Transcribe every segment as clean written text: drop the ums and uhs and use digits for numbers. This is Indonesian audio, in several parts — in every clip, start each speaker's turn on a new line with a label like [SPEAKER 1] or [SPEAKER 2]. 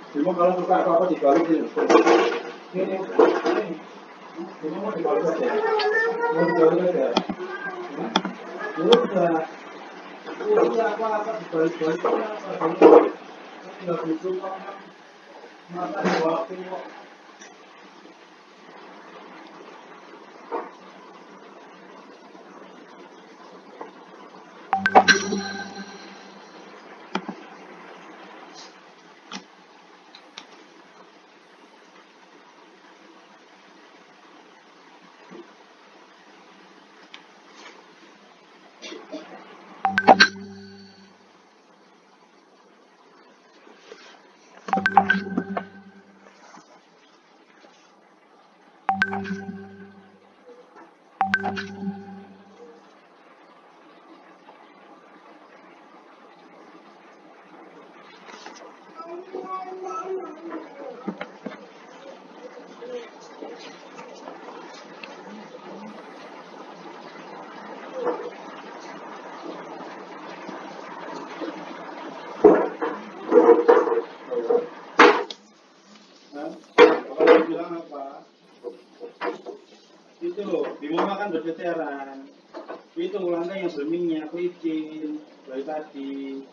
[SPEAKER 1] Cuma kalau suka apa-apa dibalik ini. Ini mau dibalik aja. Mau dibalik aja. Udah apa-apa dibalik-balik apa. Nggak butuh mata waktu kok. Bilang apa? Itu loh, Bimo makan berveteran. Itu lantai yang berminyak, licin dari tadi.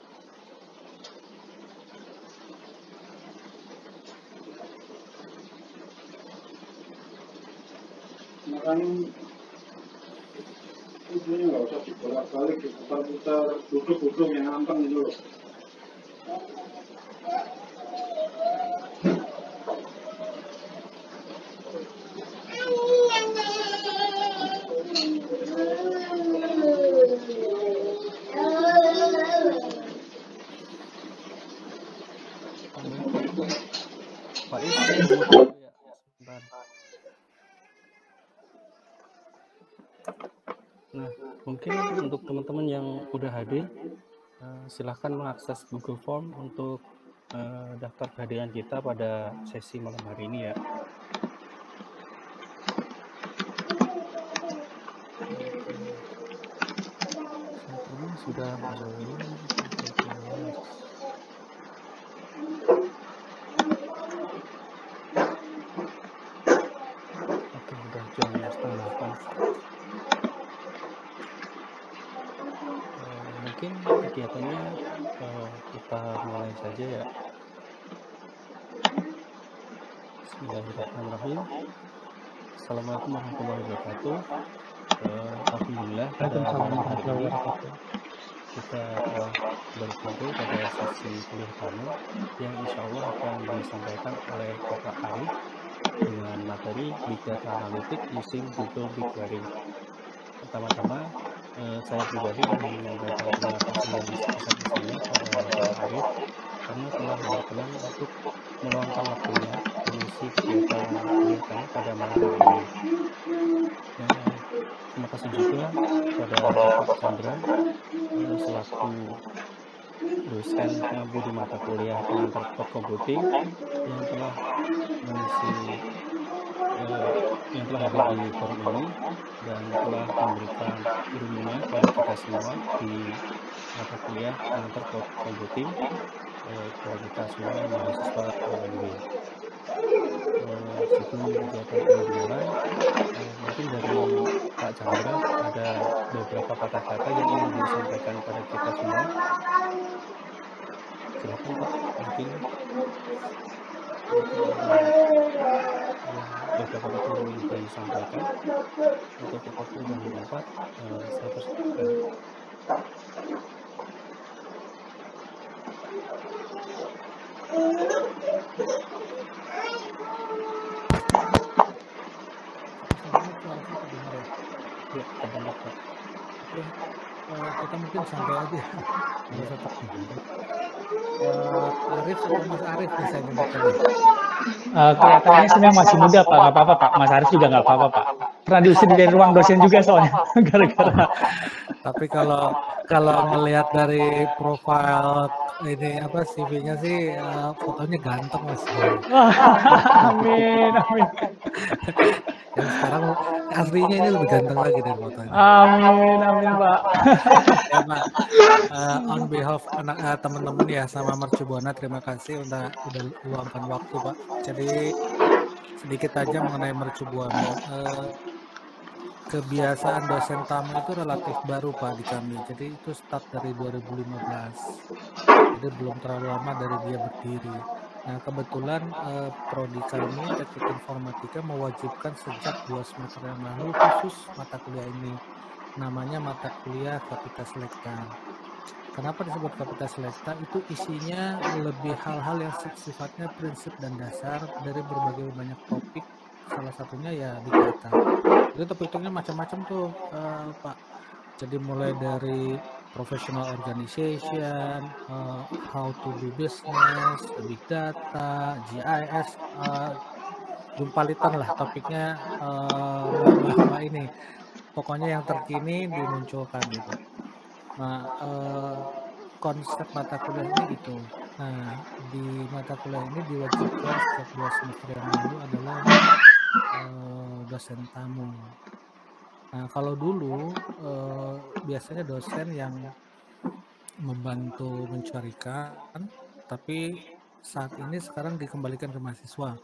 [SPEAKER 1] Makanya ujungnya nggak usah dibolak-balik, diputar-putar, duduk-duduk yang gampang itu loh.
[SPEAKER 2] Nah, mungkin untuk teman-teman yang udah hadir, silahkan mengakses Google Form untuk daftar kehadiran kita pada sesi malam hari ini ya. Saat ini sudah jam 7:30. Mungkin kegiatannya kita mulai saja ya. Bismillahirrahmanirrahim. Assalamualaikum warahmatullahi wabarakatuh. Alhamdulillah pada malam hari ini kita telah berkumpul pada sesi kuliah kami yang insya Allah akan disampaikan oleh Bapak Arif dengan materi Big Data Analytics using Google BigQuery. Pertama-tama saya pribadi ingin menyampaikan terima kasih yang sebesar-besarnya kepada Bapak Arif karena telah berkenan untuk meluangkan waktunya mengisi kegiatan kuliah kami pada malam hari ini. Dan terima kasih juga kepada Bapak Chandra selaku dosen di mata kuliah pengantar cloud computing yang telah mengisi yang telah hadir di forum ini dan telah memberikan ilmunya kepada kita semua di mata kuliah pengantar cloud computing kepada kita semua mahasiswa UNB. Sebelum kegiatan ini dimulai, mungkin dari Pak Chandra ada beberapa kata-kata yang ingin disampaikan kepada kita semua. Silakan Pak, mungkin beberapa kata yang ingin disampaikan untuk waktu yang didapat saya persilakan. Ya, terdengar Pak.
[SPEAKER 3] Oke, kita mungkin santai aja. Arif atau Mas Arif bisa nyebut tadi?
[SPEAKER 4] Kelihatannya sebenarnya masih muda Pak, nggak apa-apa Pak. Mas Arif juga nggak apa-apa Pak. pernah diusir dari ruang dosen juga soalnya gara-gara.
[SPEAKER 3] Tapi kalau ngelihat dari profil ini apa CV-nya sih fotonya ganteng Mas.
[SPEAKER 4] Amin, amin.
[SPEAKER 3] Yang sekarang aslinya ini lebih ganteng lagi dari fotonya.
[SPEAKER 4] Amin, amin Pak.
[SPEAKER 3] Ya Pak, on behalf teman-teman ya sama Mercubuana, terima kasih udah luangkan waktu Pak. Jadi sedikit aja mengenai Mercubuana. Kebiasaan dosen tamu itu relatif baru Pak di kami. Jadi itu start dari 2015. Jadi belum terlalu lama dari dia berdiri. Nah kebetulan prodi kami Teknik Informatika mewajibkan sejak 2 semester yang lalu khusus mata kuliah ini. Namanya mata kuliah Kapita Selekta. Kenapa disebut Kapita Selekta? Itu isinya lebih hal-hal yang sifatnya prinsip dan dasar dari berbagai banyak topik. Salah satunya ya Big Data. Itu topik-topiknya macam-macam tuh Pak. Jadi mulai dari professional organization, how to do business, Big Data, GIS, jumpalitan lah topiknya Mbak ini. Pokoknya yang terkini dimunculkan gitu. Nah, konsep mata kuliah ini gitu. Nah, di mata kuliah ini diwajibkan setiap 2 semester yang lalu adalah dosen tamu. Nah, kalau dulu biasanya dosen yang membantu mencarikan, tapi saat ini sekarang dikembalikan ke mahasiswa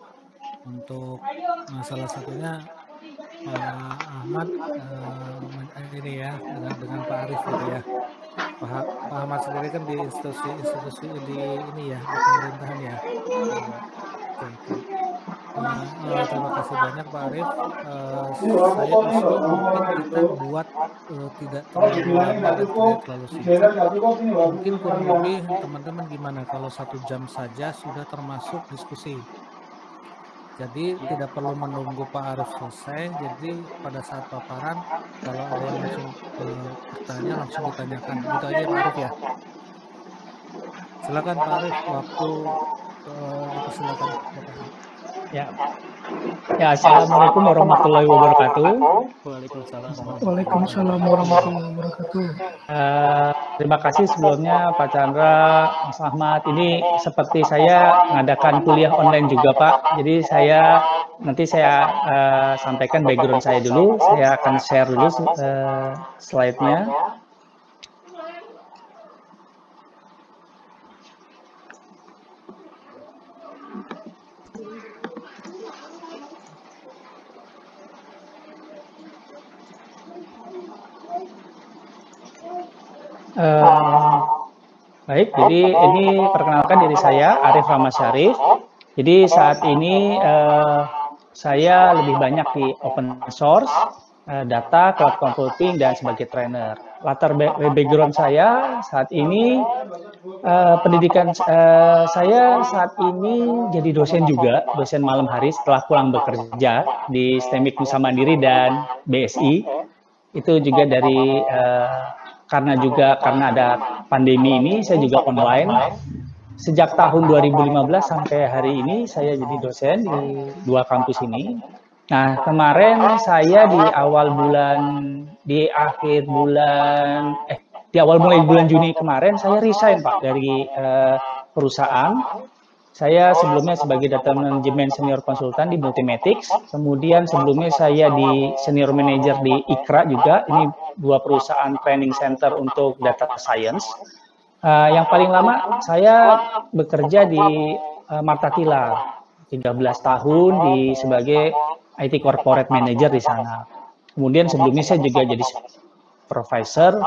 [SPEAKER 3] untuk salah satunya Ahmad ini ya dengan Pak Arif gitu ya. Pak Ahmad sendiri kan di institusi di ini ya di pemerintahan ya. Terima kasih banyak Pak Arif. Saya usul mungkin kita buat tidak terlalu lama dan tidak terlalu singkat. Mungkin kurang lebih teman-teman gimana kalau 1 jam saja sudah termasuk diskusi. Jadi tidak perlu menunggu Pak Arif selesai. Jadi pada saat paparan kalau ada yang langsung bertanya langsung ditanyakan. Gitu aja Pak Arif ya. Silakan Pak Arif, waktu silakan.
[SPEAKER 4] Ya. Ya, assalamualaikum warahmatullahi wabarakatuh.
[SPEAKER 5] Waalaikumsalam warahmatullahi wabarakatuh.
[SPEAKER 4] Terima kasih sebelumnya Pak Chandra, Mas Ahmad. Ini seperti saya mengadakan kuliah online juga Pak. Jadi nanti saya sampaikan background saya dulu. Saya akan share dulu slide-nya. Baik, jadi ini perkenalkan diri saya, Arif Rahmat Syarif. Jadi saat ini saya lebih banyak di open source, data, cloud computing, dan sebagai trainer. Latar background saya saat ini, pendidikan saya saat ini jadi dosen juga, dosen malam hari setelah pulang bekerja di STEMIK Nusa Mandiri dan BSI. Itu juga dari karena ada pandemi ini, saya juga online. Sejak tahun 2015 sampai hari ini, saya jadi dosen di 2 kampus ini. Nah, kemarin saya di awal mulai bulan Juni kemarin, saya resign Pak dari perusahaan. Saya sebelumnya sebagai data manajemen senior konsultan di Multimatics, kemudian sebelumnya saya di senior manager di IKRA juga, ini 2 perusahaan training center untuk data science. Yang paling lama saya bekerja di Marta Tilar, 13 tahun sebagai IT corporate manager di sana. Kemudian sebelumnya saya juga jadi supervisor,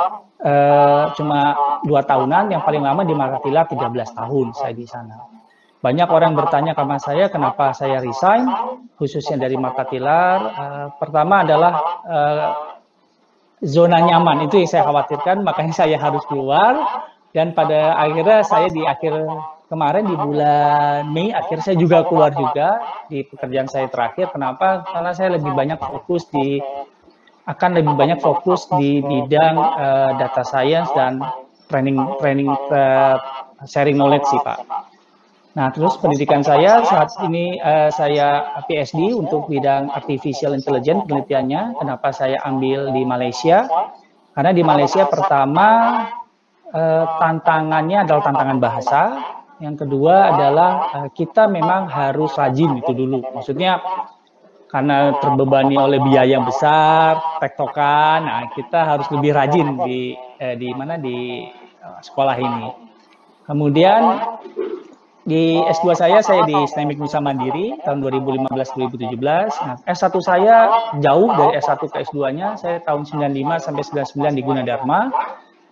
[SPEAKER 4] cuma 2 tahunan, yang paling lama di Marta Tilar 13 tahun saya di sana. Banyak orang bertanya sama saya kenapa saya resign, khususnya dari Marta Tilar. Pertama adalah zona nyaman, itu yang saya khawatirkan, makanya saya harus keluar. Dan pada akhirnya saya di akhir kemarin di bulan Mei, akhirnya saya juga keluar juga di pekerjaan saya terakhir. Kenapa? Karena saya lebih banyak fokus lebih banyak fokus di bidang data science dan training sharing knowledge sih Pak. Nah, terus pendidikan saya saat ini saya PhD untuk bidang Artificial Intelligence penelitiannya. Kenapa saya ambil di Malaysia? Karena di Malaysia pertama tantangannya adalah tantangan bahasa. Yang kedua adalah kita memang harus rajin itu dulu. Maksudnya karena terbebani oleh biaya yang besar, tektokan, nah kita harus lebih rajin di sekolah ini. Kemudian di S2 saya di SNEMIC Nusa Mandiri tahun 2015-2017. Nah, S1 saya jauh dari S1 ke S2-nya, saya tahun 95 sampai 99 di Gunadarma.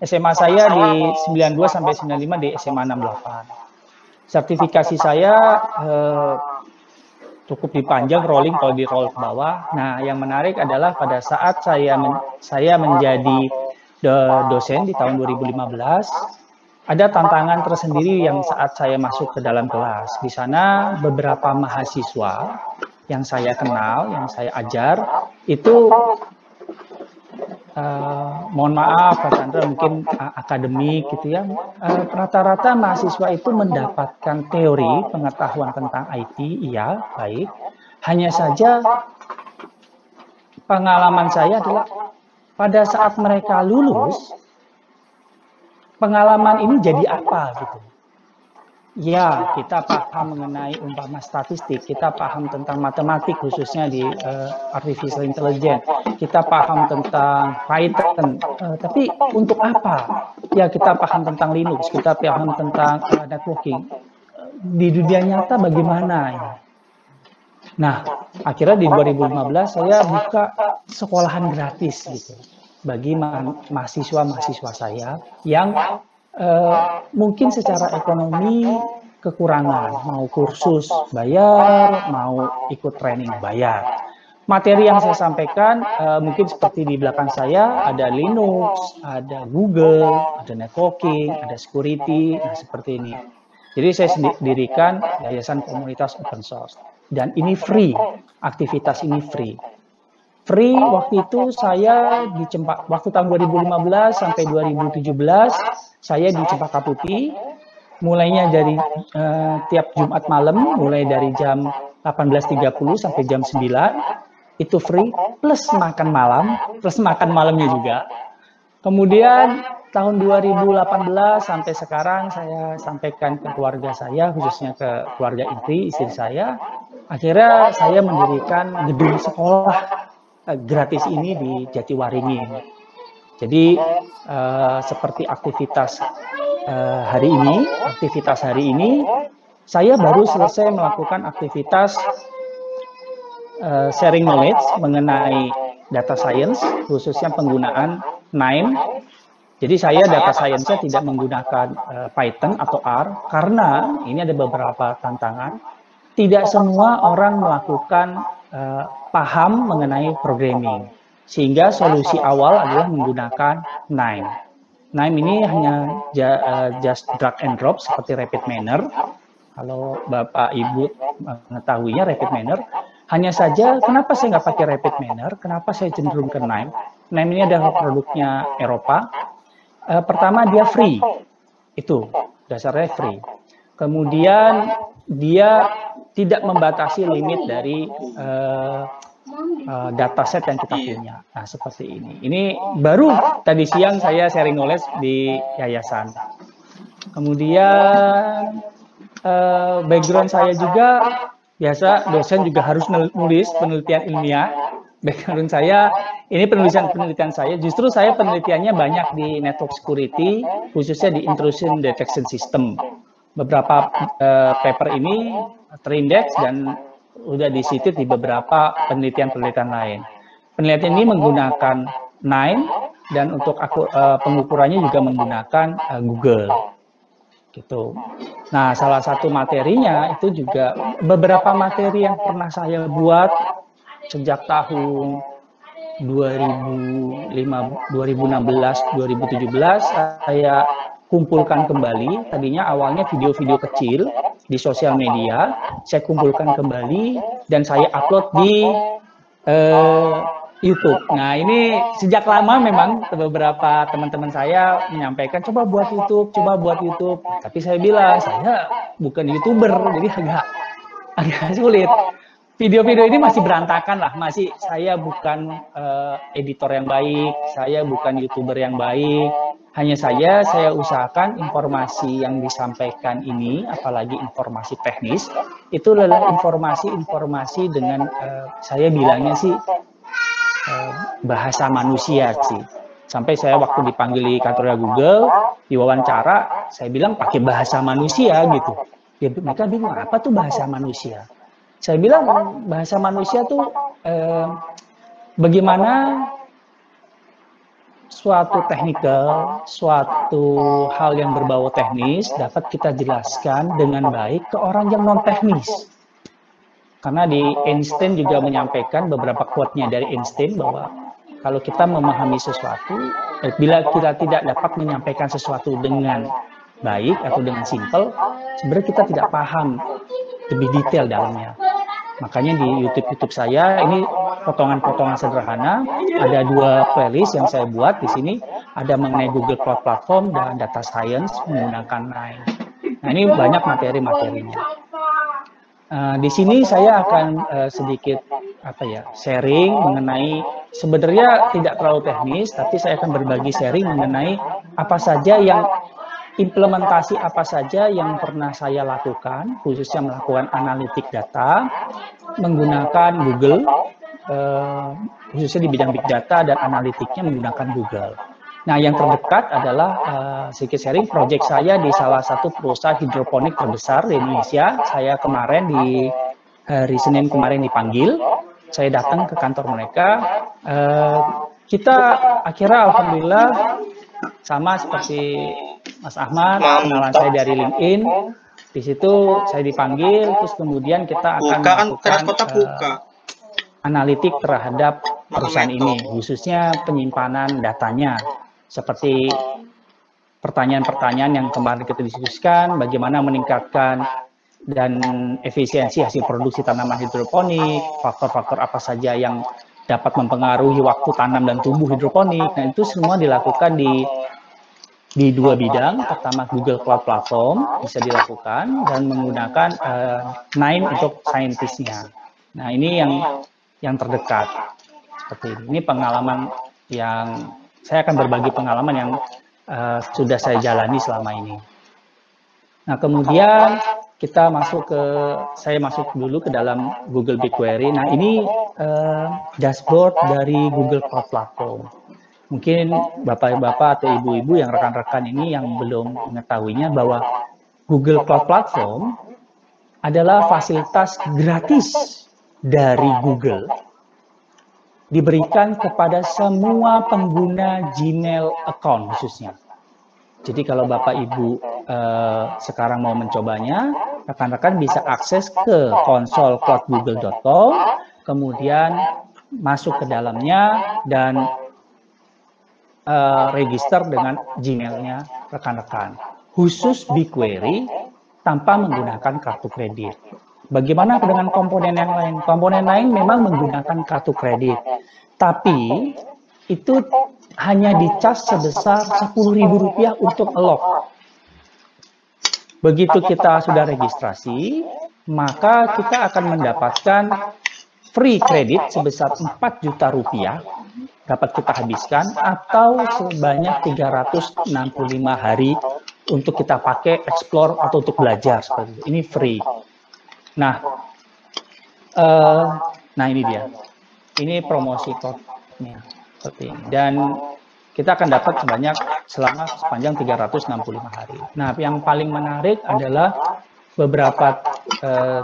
[SPEAKER 4] SMA saya di 92 sampai 95 di SMA 68. Sertifikasi saya cukup dipanjang rolling kalau di roll ke bawah. Nah, yang menarik adalah pada saat saya menjadi dosen di tahun 2015, ada tantangan tersendiri yang saat saya masuk ke dalam kelas. Di sana beberapa mahasiswa yang saya kenal, yang saya ajar, itu mohon maaf Pak Chandra, mungkin akademik gitu ya. Rata-rata mahasiswa itu mendapatkan teori pengetahuan tentang IT, iya, baik. Hanya saja pengalaman saya adalah pada saat mereka lulus, pengalaman ini jadi apa gitu. Ya, kita paham mengenai umpama statistik, kita paham tentang matematik khususnya di artificial intelligence, kita paham tentang Python, tapi untuk apa? Ya, kita paham tentang Linux, kita paham tentang networking. Di dunia nyata bagaimana ya? Nah, akhirnya di 2015 saya buka sekolahan gratis gitu bagi mahasiswa-mahasiswa saya yang mungkin secara ekonomi kekurangan, mau kursus bayar, mau ikut training bayar. Materi yang saya sampaikan mungkin seperti di belakang saya, ada Linux, ada Google, ada networking, ada security, nah seperti ini. Jadi saya dirikan yayasan komunitas open source. Dan ini free, aktivitas ini free. Free waktu itu saya di waktu tahun 2015 sampai 2017 saya di Cempaka Putih, mulainya dari tiap Jumat malam, mulai dari jam 18.30 sampai jam 9, itu free, plus makan malam, plus makan malamnya juga. Kemudian tahun 2018 sampai sekarang saya sampaikan ke keluarga saya, khususnya ke keluarga inti, istri saya, akhirnya saya mendirikan gedung sekolah gratis ini di Jatiwaringin. Jadi seperti aktivitas hari ini, saya baru selesai melakukan aktivitas sharing knowledge mengenai data science, khususnya penggunaan KNIME. Jadi saya data science-nya tidak menggunakan Python atau R, karena ini ada beberapa tantangan. Tidak semua orang melakukan paham mengenai programming. Sehingga solusi awal adalah menggunakan KNIME. KNIME ini hanya just drag and drop seperti rapid manner. Kalau Bapak Ibu mengetahuinya rapid manner. Hanya saja kenapa saya nggak pakai rapid manner, kenapa saya cenderung ke KNIME. KNIME ini adalah produknya Eropa. Pertama dia free, itu dasarnya free. Kemudian dia tidak membatasi limit dari dataset yang kita punya. Nah, seperti ini. Ini baru tadi siang saya sharing knowledge di yayasan. Kemudian background saya juga biasa dosen juga harus nulis penelitian ilmiah. Background saya ini penelitian saya. Justru saya penelitiannya banyak di network security, khususnya di intrusion detection system. Beberapa paper ini terindeks dan sudah disitit di beberapa penelitian-penelitian lain. Penelitian ini menggunakan KNIME dan untuk pengukurannya juga menggunakan Google. Gitu. Nah, salah satu materinya itu juga beberapa materi yang pernah saya buat sejak tahun 2016, 2017 saya kumpulkan kembali. Tadinya awalnya video-video kecil di sosial media, saya kumpulkan kembali dan saya upload di YouTube. Nah, ini sejak lama memang beberapa teman-teman saya menyampaikan coba buat YouTube, coba buat YouTube. Tapi saya bilang saya bukan YouTuber, jadi agak sulit. Video-video ini masih berantakan lah, masih saya bukan editor yang baik, saya bukan YouTuber yang baik. Hanya saja saya usahakan informasi yang disampaikan ini, apalagi informasi teknis, itu adalah informasi-informasi dengan saya bilangnya sih bahasa manusia sih. Sampai saya waktu dipanggil di kantor Google, diwawancara, saya bilang pakai bahasa manusia gitu. Ya, mereka bingung, apa tuh bahasa manusia? Saya bilang bahasa manusia tuh bagaimana suatu technical, suatu hal yang berbau teknis dapat kita jelaskan dengan baik ke orang yang non-teknis. Karena di Einstein juga menyampaikan beberapa quote-nya dari Einstein bahwa kalau kita memahami sesuatu, bila kita tidak dapat menyampaikan sesuatu dengan baik atau dengan simple, sebenarnya kita tidak paham lebih detail dalamnya. Makanya di YouTube saya ini potongan-potongan sederhana, ada 2 playlist yang saya buat di sini, ada mengenai Google Cloud Platform dan Data Science menggunakan Nine. Nah, ini banyak materi-materinya. Di sini saya akan sedikit sharing mengenai sebenarnya tidak terlalu teknis, tapi saya akan berbagi sharing mengenai apa saja yang implementasi apa saja yang pernah saya lakukan, khususnya melakukan analitik data menggunakan Google, khususnya di bidang big data dan analitiknya menggunakan Google. Nah, yang terdekat adalah sedikit sharing proyek saya di salah satu perusahaan hidroponik terbesar di Indonesia. Saya kemarin di hari Senin kemarin dipanggil, saya datang ke kantor mereka. Kita akhirnya alhamdulillah sama seperti Mas Ahmad, kenalan saya dari LinkedIn. Di situ saya dipanggil, terus kemudian kita akan melakukan analitik terhadap perusahaan ini, khususnya penyimpanan datanya. Seperti pertanyaan-pertanyaan yang kemarin kita diskusikan, bagaimana meningkatkan dan efisiensi hasil produksi tanaman hidroponik, faktor-faktor apa saja yang dapat mempengaruhi waktu tanam dan tumbuh hidroponik. Nah, itu semua dilakukan di 2 bidang. Pertama, Google Cloud Platform bisa dilakukan dan menggunakan Nine untuk saintisnya. Nah, ini yang terdekat seperti ini. Ini pengalaman yang saya akan berbagi pengalaman yang sudah saya jalani selama ini. Nah, kemudian saya masuk dulu ke dalam Google BigQuery. Nah, ini dashboard dari Google Cloud Platform. Mungkin bapak-bapak atau ibu-ibu yang rekan-rekan ini yang belum mengetahuinya bahwa Google Cloud Platform adalah fasilitas gratis dari Google, diberikan kepada semua pengguna Gmail account khususnya. Jadi kalau Bapak Ibu sekarang mau mencobanya, rekan-rekan bisa akses ke konsol cloudgoogle.com, kemudian masuk ke dalamnya dan register dengan Gmail-nya rekan-rekan. Khusus BigQuery tanpa menggunakan kartu kredit. Bagaimana dengan komponen yang lain? Komponen lain memang menggunakan kartu kredit, tapi itu hanya dicas sebesar Rp10.000 untuk unlock. Begitu kita sudah registrasi, maka kita akan mendapatkan free kredit sebesar Rp4 juta dapat kita habiskan, atau sebanyak 365 hari untuk kita pakai explore atau untuk belajar seperti itu. Ini free. Nah, ini dia. Ini promosi code-nya seperti ini. Dan kita akan dapat sepanjang 365 hari. Nah, yang paling menarik adalah beberapa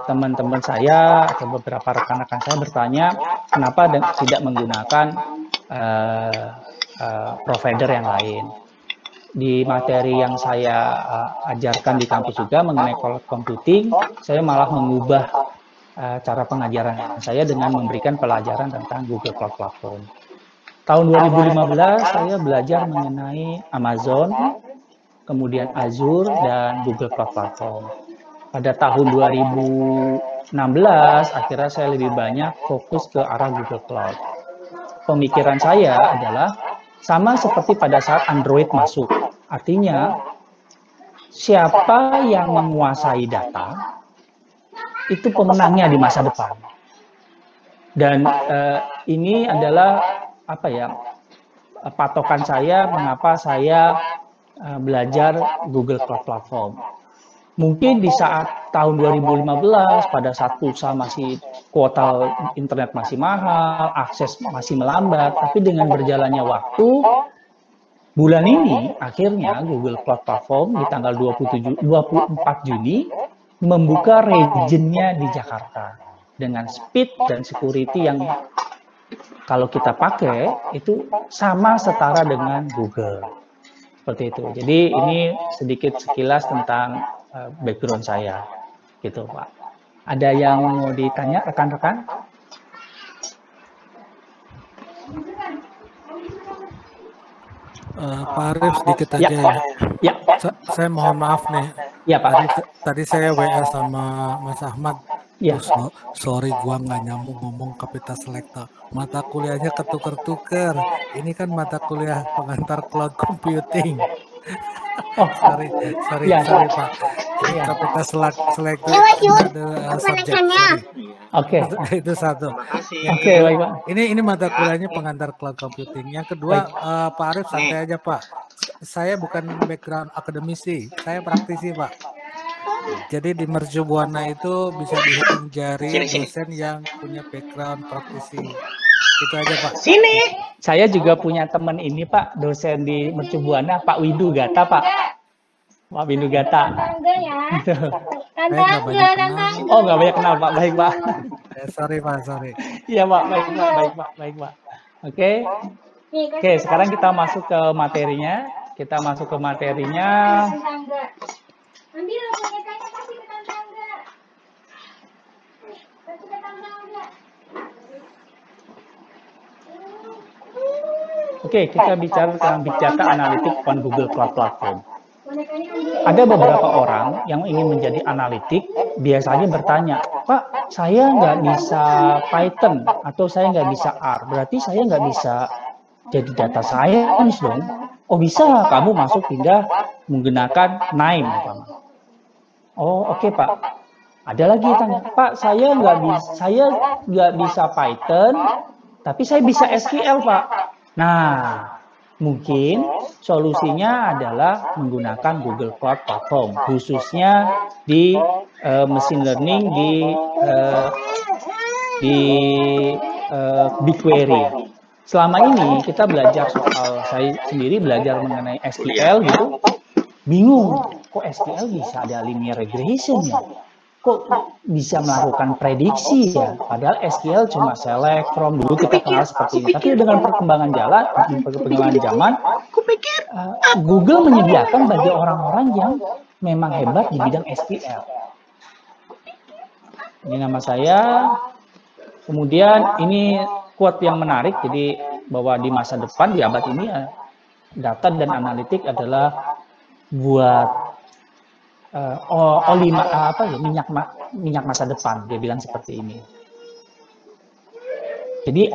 [SPEAKER 4] teman-teman saya atau beberapa rekan-rekan saya bertanya kenapa tidak menggunakan provider yang lain. Di materi yang saya ajarkan di kampus juga mengenai cloud computing, saya malah mengubah cara pengajaran saya dengan memberikan pelajaran tentang Google Cloud Platform. Tahun 2015 saya belajar mengenai Amazon, kemudian Azure, dan Google Cloud Platform. Pada tahun 2016, akhirnya saya lebih banyak fokus ke arah Google Cloud. pemikiran saya adalah sama seperti pada saat Android masuk. Artinya, siapa yang menguasai data, itu pemenangnya di masa depan. Dan ini adalah apa ya, patokan saya mengapa saya belajar Google Cloud Platform. Mungkin di saat tahun 2015 pada saat pulsa masih kuota internet masih mahal, akses masih melambat, tapi dengan berjalannya waktu, bulan ini akhirnya Google Cloud Platform di tanggal 24 Juni membuka regionnya di Jakarta dengan speed dan security yang kalau kita pakai itu sama setara dengan Google. Seperti itu. Jadi ini sedikit sekilas tentang background saya, gitu Pak. Ada yang mau ditanya rekan-rekan?
[SPEAKER 3] Pak Arif sedikit aja ya.
[SPEAKER 4] Ya.
[SPEAKER 3] Saya mohon maaf nih.
[SPEAKER 4] Ya Pak.
[SPEAKER 3] Tadi saya WA sama Mas Ahmad.
[SPEAKER 4] Ya.
[SPEAKER 3] Sorry gua nggak nyambung ngomong Kapita Selecta. Mata kuliahnya ketuker-tuker. Ini kan mata kuliah pengantar cloud computing.
[SPEAKER 4] Oh,
[SPEAKER 3] sorry
[SPEAKER 4] ya.
[SPEAKER 3] Pak.
[SPEAKER 4] Ya.
[SPEAKER 3] Kapita Selecta ada subjek.
[SPEAKER 4] Oke.
[SPEAKER 3] Itu satu.
[SPEAKER 4] Oke, baik Pak.
[SPEAKER 3] Ini mata kuliahnya pengantar cloud computing. Yang kedua, Pak Arif santai aja Pak. Saya bukan background akademisi, saya praktisi Pak. Jadi di Mercu Buana itu bisa dihitung jari dosen yang punya background praktisi. Itu aja Pak.
[SPEAKER 4] Sini. Saya juga punya teman ini Pak, dosen di Mercu Buana, Pak Windu Gata Pak. Pak Windu Gata. Oh nggak banyak kenal Pak, baik Pak.
[SPEAKER 3] Sorry Pak, sorry.
[SPEAKER 4] Iya Pak, baik Pak. Oke, sekarang kita masuk ke materinya.
[SPEAKER 6] Ambil bonekanya kasih ke tetangga. Kasih ke tetangga.
[SPEAKER 4] Oke, kita bicara tentang Big Data Analytics on Google Cloud Platform. Ada beberapa orang yang ingin menjadi analitik, biasanya bertanya, Pak, saya nggak bisa Python atau saya nggak bisa R, berarti saya nggak bisa jadi data science dong. Oh bisa, kamu masuk pindah menggunakan NIME. Oh oke Pak. Ada lagi tanya, Pak, saya nggak bisa Python, tapi saya bisa SQL Pak. Nah, mungkin solusinya adalah menggunakan Google Cloud Platform, khususnya di machine learning di BigQuery. Selama ini kita belajar saya sendiri belajar mengenai SQL gitu, bingung, kok SQL bisa ada linear regression ya? Kok bisa melakukan prediksi ya? Padahal SQL cuma select from, dulu kita kenal seperti ini. Tapi dengan perkembangan zaman, Google menyediakan bagi orang-orang yang memang hebat di bidang SQL. Ini nama saya. Kemudian ini quote yang menarik, jadi bahwa di masa depan, di abad ini, data dan analitik adalah buat minyak masa depan, dia bilang seperti ini. Jadi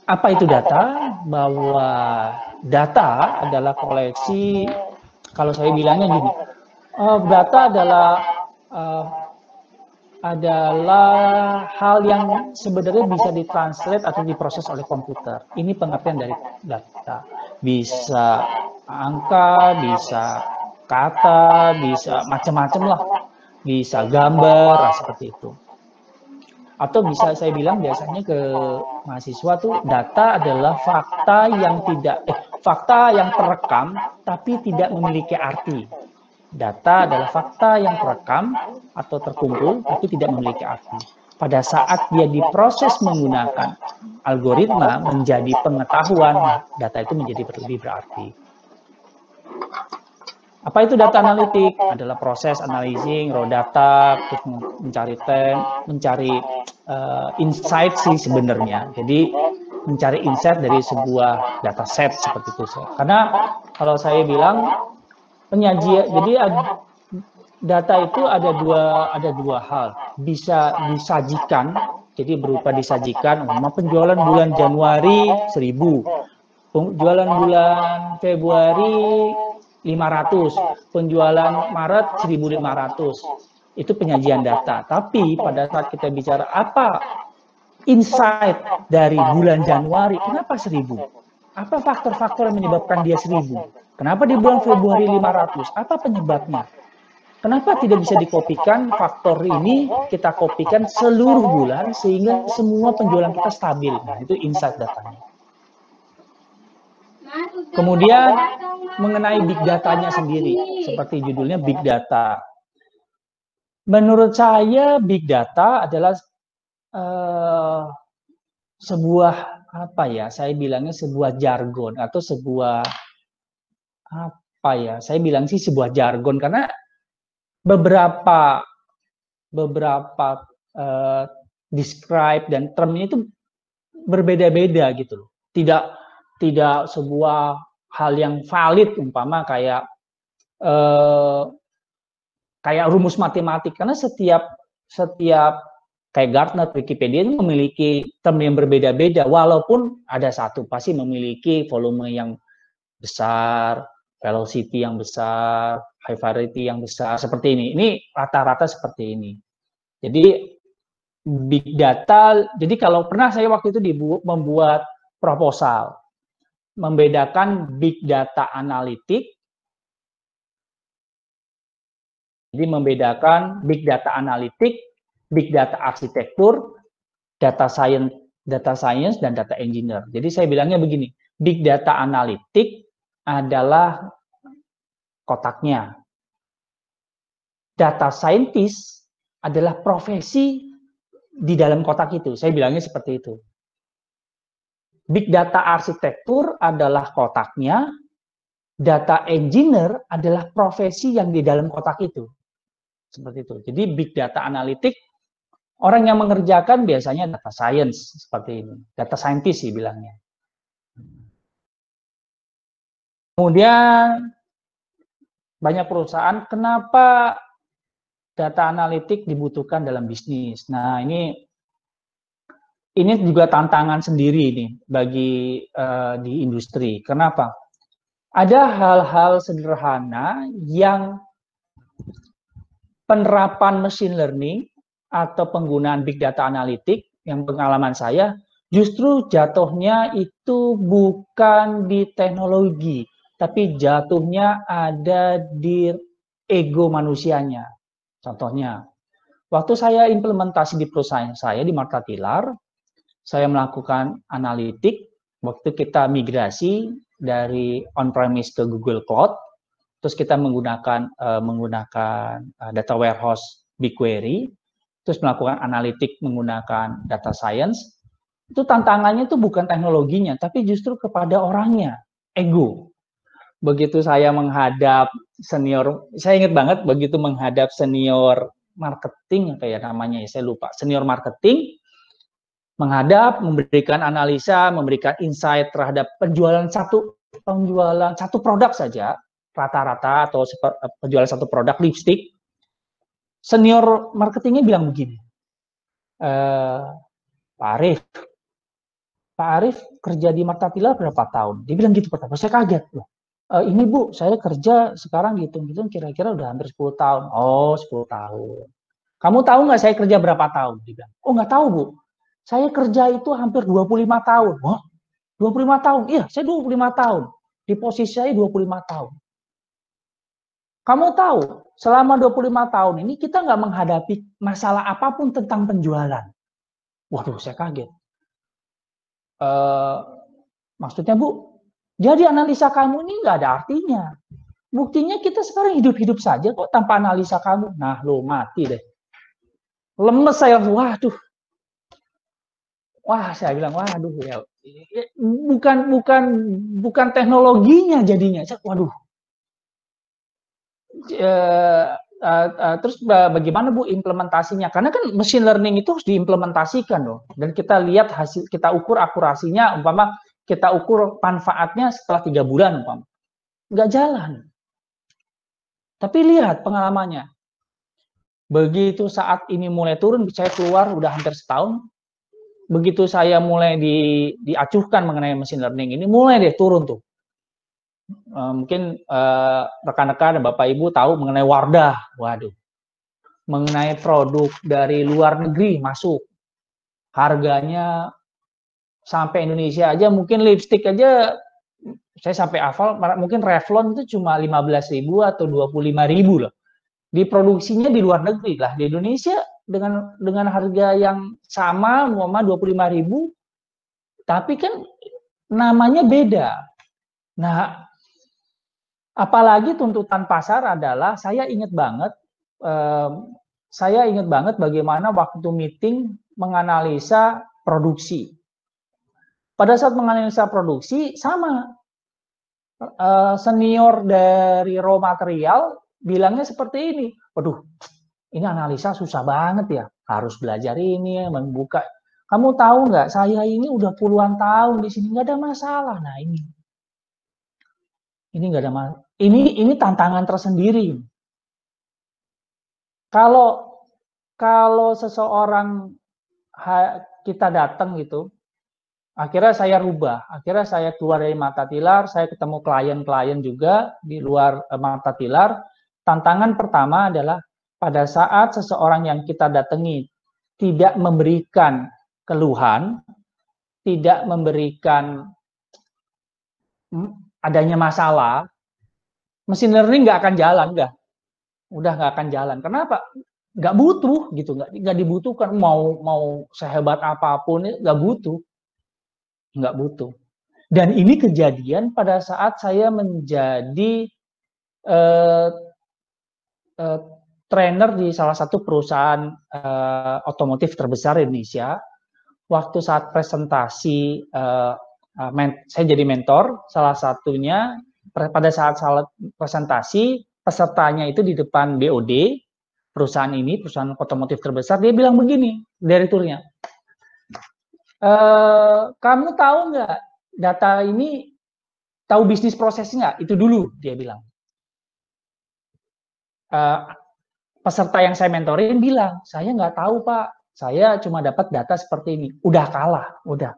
[SPEAKER 4] apa itu data? Bahwa data adalah koleksi, kalau saya bilangnya gini, data adalah hal yang sebenarnya bisa ditranslate atau diproses oleh komputer. Ini pengertian dari data. Bisa angka, bisa kata, bisa macam-macam lah. Bisa gambar, seperti itu. Atau bisa saya bilang biasanya ke mahasiswa tuh, data adalah fakta yang terekam tapi tidak memiliki arti. Data adalah fakta yang terekam atau terkumpul tapi tidak memiliki arti. Pada saat dia diproses menggunakan algoritma menjadi pengetahuan, data itu menjadi lebih berarti. Apa itu data analitik? Adalah proses analyzing raw data, terus mencari insight sih sebenarnya. Jadi mencari insight dari sebuah data set seperti itu. Karena kalau saya bilang penyajian, jadi data itu ada dua hal, bisa disajikan Jadi berupa disajikan, penjualan bulan Januari 1000, penjualan bulan Februari 500, penjualan Maret 1500. Itu penyajian data. Tapi pada saat kita bicara apa insight dari bulan Januari, kenapa 1000? Apa faktor-faktor yang menyebabkan dia 1000? Kenapa di bulan Februari 500? Apa penyebabnya? Kenapa tidak bisa dikopikan faktor ini, kita kopikan seluruh bulan sehingga semua penjualan kita stabil. Nah, itu insight datanya. Kemudian mengenai big datanya sendiri, seperti judulnya big data. Menurut saya big data adalah sebuah apa ya? Saya bilangnya sebuah jargon atau sebuah apa ya? Saya bilang sih sebuah jargon karena beberapa describe dan termnya itu berbeda-beda gitu loh. Tidak sebuah hal yang valid umpama kayak rumus matematik, karena setiap kayak Gartner, Wikipedia itu memiliki term yang berbeda-beda, walaupun ada satu pasti memiliki volume yang besar, velocity yang besar, high variety yang besar, seperti ini. Ini rata-rata seperti ini. Jadi big data, jadi kalau pernah saya waktu itu membuat proposal, membedakan big data analitik, jadi membedakan big data analitik, big data arsitektur, data science, dan data engineer. Jadi saya bilangnya begini, big data analitik adalah kotaknya. Data scientist adalah profesi di dalam kotak itu. Saya bilangnya seperti itu. Big data arsitektur adalah kotaknya, data engineer adalah profesi yang di dalam kotak itu. Seperti itu. Jadi big data analitik, orang yang mengerjakan biasanya data science, seperti ini. Data scientist sih bilangnya. Kemudian banyak perusahaan, kenapa data analitik dibutuhkan dalam bisnis? Nah, ini juga tantangan sendiri nih bagi di industri. Kenapa? Ada hal-hal sederhana yang penerapan machine learning atau penggunaan big data analitik, yang pengalaman saya, justru jatuhnya itu bukan di teknologi, tapi jatuhnya ada di ego manusianya. Contohnya, waktu saya implementasi di perusahaan saya di Marta Tilar, saya melakukan analitik, waktu kita migrasi dari on-premise ke Google Cloud, terus kita menggunakan data warehouse BigQuery, terus melakukan analitik menggunakan data science. Itu tantangannya itu bukan teknologinya, tapi justru kepada orangnya, ego. Begitu saya menghadap senior, saya ingat banget begitu menghadap senior marketing, apa ya namanya ya, saya lupa, senior marketing, menghadap, memberikan analisa, memberikan insight terhadap penjualan satu produk saja, rata-rata, atau penjualan satu produk lipstick. Senior marketingnya bilang begini, Pak Arif kerja di Marta Tilar berapa tahun? Dia bilang gitu pertama, saya kaget loh. Ini Bu, saya kerja sekarang gitu-gitu kira-kira udah hampir 10 tahun. Oh, 10 tahun. Kamu tahu nggak saya kerja berapa tahun? Dia bilang, oh nggak tahu Bu. Saya kerja itu hampir 25 tahun. Wah, 25 tahun? Iya, saya 25 tahun. Di posisi saya 25 tahun. Kamu tahu, selama 25 tahun ini kita nggak menghadapi masalah apapun tentang penjualan. Waduh, saya kaget. Maksudnya Bu, jadi analisa kamu ini nggak ada artinya. Buktinya kita sekarang hidup-hidup saja kok tanpa analisa kamu. Nah, lo mati deh. Lemes saya, waduh. Wah, saya bilang, waduh ya. Bukan teknologinya jadinya. Waduh. Terus bagaimana Bu implementasinya? Karena kan machine learning itu harus diimplementasikan loh. Dan kita lihat hasil, kita ukur akurasinya, umpama kita ukur manfaatnya setelah 3 bulan, umpama. Nggak jalan. Tapi lihat pengalamannya. Begitu saat ini mulai turun, saya keluar udah hampir setahun, begitu saya mulai diacuhkan mengenai machine learning ini, mulai deh turun tuh. Mungkin rekan-rekan dan Bapak Ibu tahu mengenai Wardah. Waduh. Mengenai produk dari luar negeri masuk. Harganya sampai Indonesia aja, mungkin lipstick aja saya sampai hafal, mungkin Revlon itu cuma 15.000 atau 25.000 loh. Diproduksinya di luar negeri lah. Di Indonesia dengan harga yang sama, 25.000, tapi kan namanya beda. Nah, apalagi tuntutan pasar adalah saya ingat banget bagaimana waktu meeting menganalisa produksi. Pada saat menganalisa produksi sama. Senior dari raw material bilangnya seperti ini. Waduh, ini analisa susah banget ya. Harus belajar ini, membuka. Kamu tahu nggak, saya ini udah puluhan tahun di sini, nggak ada masalah. Nah ini nggak ada masalah. Ini tantangan tersendiri. Kalau seseorang kita datang gitu, akhirnya saya rubah, akhirnya saya keluar dari Mata Tilar, saya ketemu klien-klien juga di luar Mata Tilar. Tantangan pertama adalah pada saat seseorang yang kita datangi tidak memberikan keluhan, tidak memberikan adanya masalah, machine learning nggak akan jalan, udah nggak akan jalan. Kenapa? Nggak butuh gitu, nggak dibutuhkan. Mau sehebat apapun nggak butuh. Dan ini kejadian pada saat saya menjadi trainer di salah satu perusahaan otomotif terbesar di Indonesia. Waktu saat presentasi, saya jadi mentor, salah satunya pada saat presentasi, pesertanya itu di depan BOD, perusahaan otomotif terbesar, dia bilang begini, direkturnya, kamu tahu nggak data ini, tahu bisnis prosesnya? Itu dulu dia bilang. Peserta yang saya mentorin bilang, saya nggak tahu Pak, saya cuma dapat data seperti ini. Udah kalah, udah.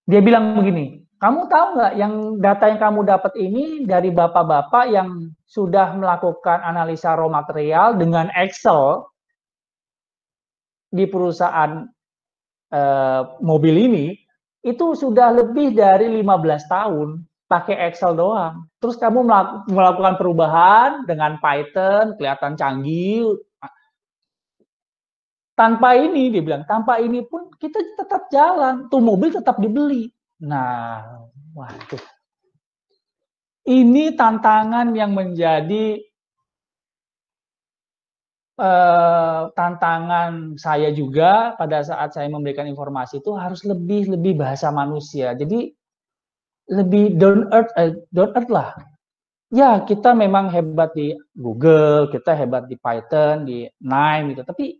[SPEAKER 4] Dia bilang begini, kamu tahu nggak yang data yang kamu dapat ini dari bapak-bapak yang sudah melakukan analisa raw material dengan Excel di perusahaan mobil ini, itu sudah lebih dari 15 tahun pakai Excel doang. Terus kamu melakukan perubahan dengan Python, kelihatan canggih. Tanpa ini, dia bilang, tanpa ini pun kita tetap jalan, tuh mobil tetap dibeli. Nah, waduh. Ini tantangan yang menjadi tantangan saya juga pada saat saya memberikan informasi itu harus lebih bahasa manusia. Jadi lebih down earth lah. Ya, kita memang hebat di Google, kita hebat di Python, di Nine gitu. Tapi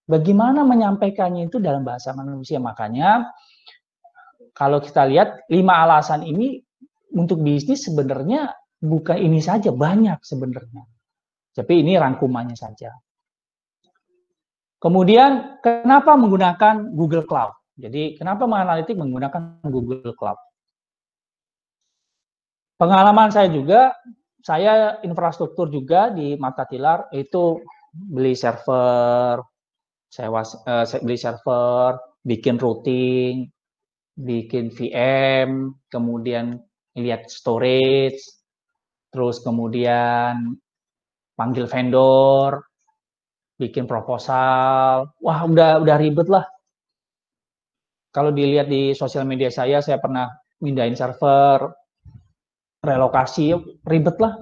[SPEAKER 4] bagaimana menyampaikannya itu dalam bahasa manusia? Makanya kalau kita lihat 5 alasan ini untuk bisnis sebenarnya bukan ini saja, banyak sebenarnya. Tapi ini rangkumannya saja. Kemudian, kenapa menggunakan Google Cloud? Jadi, kenapa menganalitik menggunakan Google Cloud? Pengalaman saya juga, saya infrastruktur juga di Mata Tilar, itu beli server, beli server, bikin routing, bikin VM, kemudian lihat storage, terus kemudian panggil vendor, bikin proposal. Wah, udah ribet lah. Kalau dilihat di sosial media saya pernah mindahin server, relokasi, ribet lah.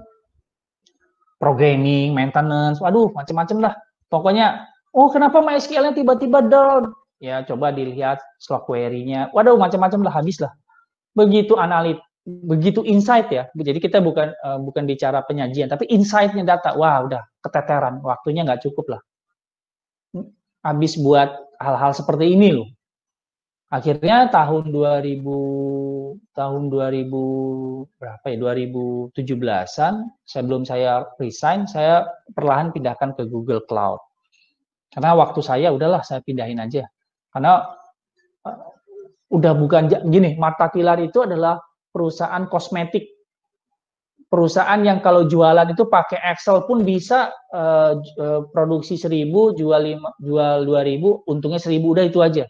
[SPEAKER 4] Programming, maintenance, waduh, macam-macam lah. Pokoknya, oh kenapa MySQL-nya tiba-tiba down? Ya, coba dilihat slot query-nya. Waduh, macam-macam lah, habis lah. Begitu insight ya. Jadi kita bukan bicara penyajian, tapi insight-nya data. Wah, udah keteteran, waktunya nggak cukup lah. Habis buat hal-hal seperti ini loh. Akhirnya tahun 2017-an, sebelum saya resign, saya perlahan pindahkan ke Google Cloud. Karena waktu saya udahlah saya pindahin aja. Karena udah bukan gini, Martha Tilar itu adalah perusahaan kosmetik. Perusahaan yang kalau jualan itu pakai Excel pun bisa produksi 1.000, jual 2.000, untungnya 1.000, udah itu aja.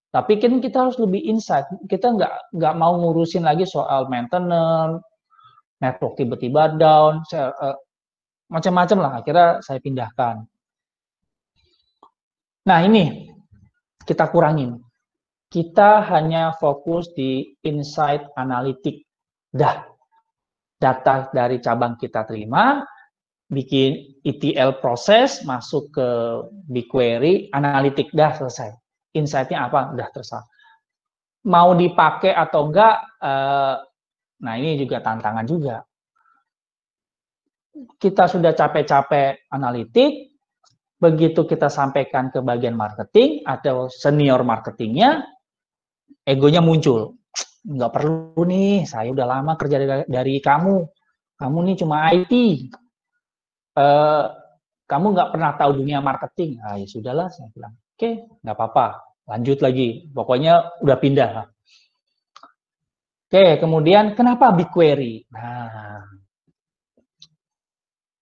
[SPEAKER 4] Tapi kan kita harus lebih insight. Kita nggak mau ngurusin lagi soal maintenance, network tiba-tiba down, macam-macam lah. Akhirnya saya pindahkan. Nah ini kita kurangin. Kita hanya fokus di insight analitik. Dah, data dari cabang kita terima, bikin ETL proses, masuk ke BigQuery, analitik, dah selesai. Insight-nya apa? Udah terserah. Mau dipakai atau enggak, nah ini juga tantangan juga. Kita sudah capek-capek analitik, begitu kita sampaikan ke bagian marketing atau senior marketingnya, egonya muncul. Nggak perlu nih, saya udah lama kerja dari kamu. Kamu nih cuma IT. Kamu nggak pernah tahu dunia marketing. Ah, ya sudahlah, saya bilang. Oke, nggak apa-apa. Lanjut lagi. Pokoknya udah pindah. Oke, kemudian kenapa BigQuery? Nah,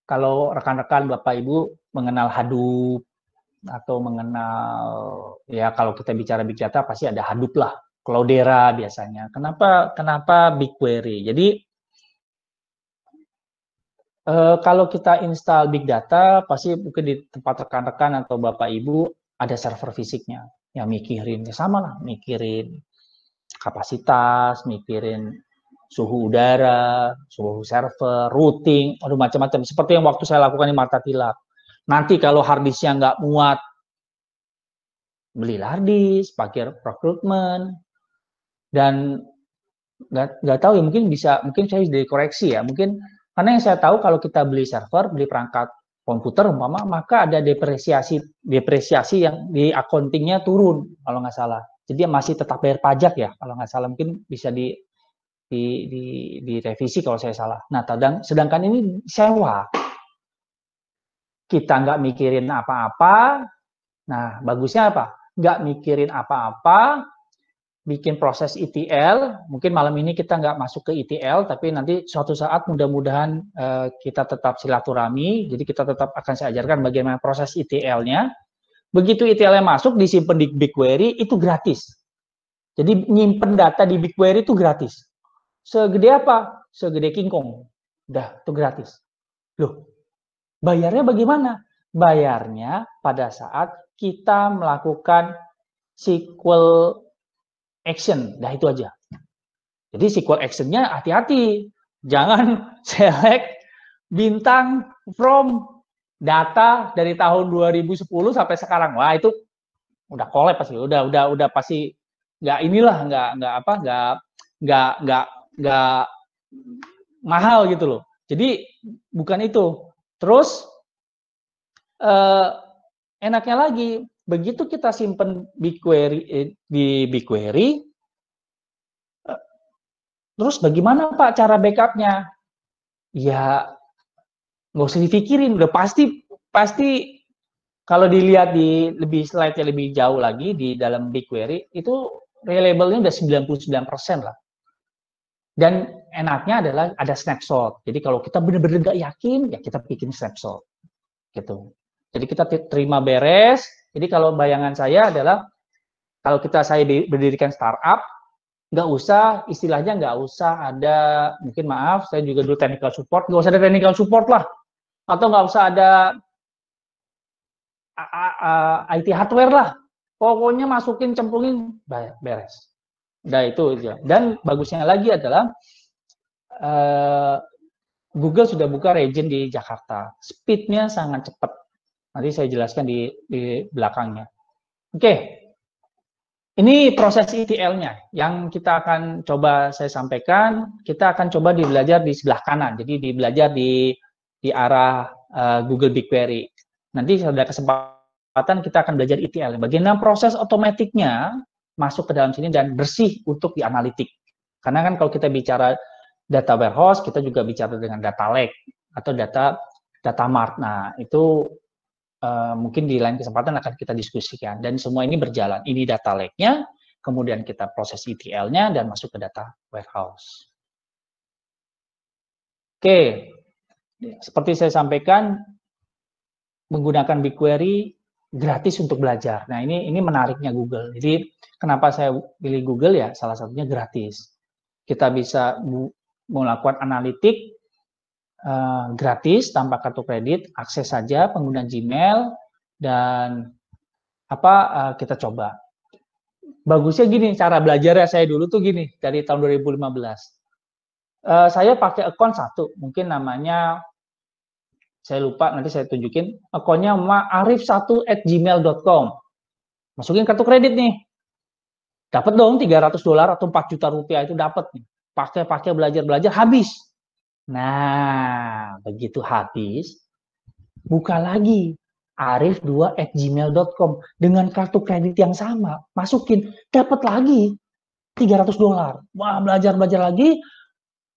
[SPEAKER 4] kalau rekan-rekan Bapak Ibu mengenal Hadoop atau mengenal, ya kalau kita bicara Big Data pasti ada Hadoop lah, Cloudera biasanya. Kenapa BigQuery? Jadi kalau kita install Big Data, pasti mungkin di tempat rekan-rekan atau Bapak Ibu ada server fisiknya. Ya mikirin, ya sama lah, mikirin kapasitas, mikirin suhu udara, suhu server, routing, aduh macam-macam. Seperti yang waktu saya lakukan di Martha Tilar. Nanti kalau harddisknya nggak muat, belilah harddisk, pakai recruitment, dan nggak tahu ya, mungkin saya dikoreksi ya, mungkin karena yang saya tahu kalau kita beli server, beli perangkat komputer umpama, maka ada depresiasi yang di accountingnya turun kalau nggak salah. Jadi masih tetap bayar pajak ya kalau nggak salah, mungkin bisa direvisi kalau saya salah. Nah, sedangkan ini sewa, kita nggak mikirin apa-apa. Nah, bagusnya apa? Nggak mikirin apa-apa, bikin proses ETL, mungkin malam ini kita nggak masuk ke ETL, tapi nanti suatu saat mudah-mudahan kita tetap silaturahmi, jadi kita tetap akan saya ajarkan bagaimana proses ETL-nya. Begitu ETL-nya masuk, disimpan di BigQuery, itu gratis. Jadi nyimpen data di BigQuery itu gratis. Segede apa? Segede kingkong. Udah, itu gratis. Loh, bayarnya bagaimana? Bayarnya pada saat kita melakukan SQL action, dah itu aja. Jadi SQL action-nya hati-hati, jangan select bintang from data dari tahun 2010 sampai sekarang. Wah, itu udah collab pasti, udah pasti nggak inilah, nggak mahal gitu loh. Jadi bukan itu. Terus enaknya lagi, begitu kita simpen BigQuery di BigQuery, terus bagaimana Pak cara backupnya? Ya nggak usah dipikirin, udah pasti kalau dilihat di slide-nya lebih jauh lagi di dalam BigQuery itu reliable-nya udah 99% lah. Dan enaknya adalah ada snapshot. Jadi kalau kita benar-benar nggak yakin, ya kita bikin snapshot, gitu. Jadi kita terima beres. Jadi kalau bayangan saya adalah kalau saya berdirikan startup, istilahnya nggak usah ada, mungkin maaf, saya juga dulu technical support, nggak usah ada technical support lah, atau nggak usah ada IT hardware lah, pokoknya masukin, cemplungin, beres. Udah itu aja. Dan bagusnya lagi adalah Google sudah buka region di Jakarta, speednya sangat cepat. Nanti saya jelaskan di belakangnya. Oke, ini proses ETL-nya yang kita akan coba saya sampaikan. Kita akan coba belajar di sebelah kanan, jadi belajar di arah Google BigQuery. Nanti ada kesempatan kita akan belajar ETL. Bagaimana proses otomatiknya masuk ke dalam sini dan bersih untuk dianalitik. Karena kan kalau kita bicara data warehouse, kita juga bicara dengan data lake atau data mart. Nah, itu mungkin di lain kesempatan akan kita diskusikan. Dan semua ini berjalan. Ini data lake-nya, kemudian kita proses ETL-nya dan masuk ke data warehouse. Oke, seperti saya sampaikan, menggunakan BigQuery gratis untuk belajar. Nah, ini menariknya Google. Jadi, kenapa saya pilih Google ya? Salah satunya gratis. Kita bisa melakukan analitik gratis tanpa kartu kredit, akses saja pengguna Gmail, dan kita coba. Bagusnya gini, cara belajarnya saya dulu tuh gini, dari tahun 2015. Saya pakai akun satu, mungkin namanya, saya lupa, nanti saya tunjukin, akunnya maarif1@gmail.com. Masukin kartu kredit nih. Dapat dong $300 atau 4 juta rupiah itu dapat nih. Pakai belajar habis. Nah, begitu habis, buka lagi arif2@gmail.com dengan kartu kredit yang sama, masukin, dapat lagi $300. Wah, belajar lagi,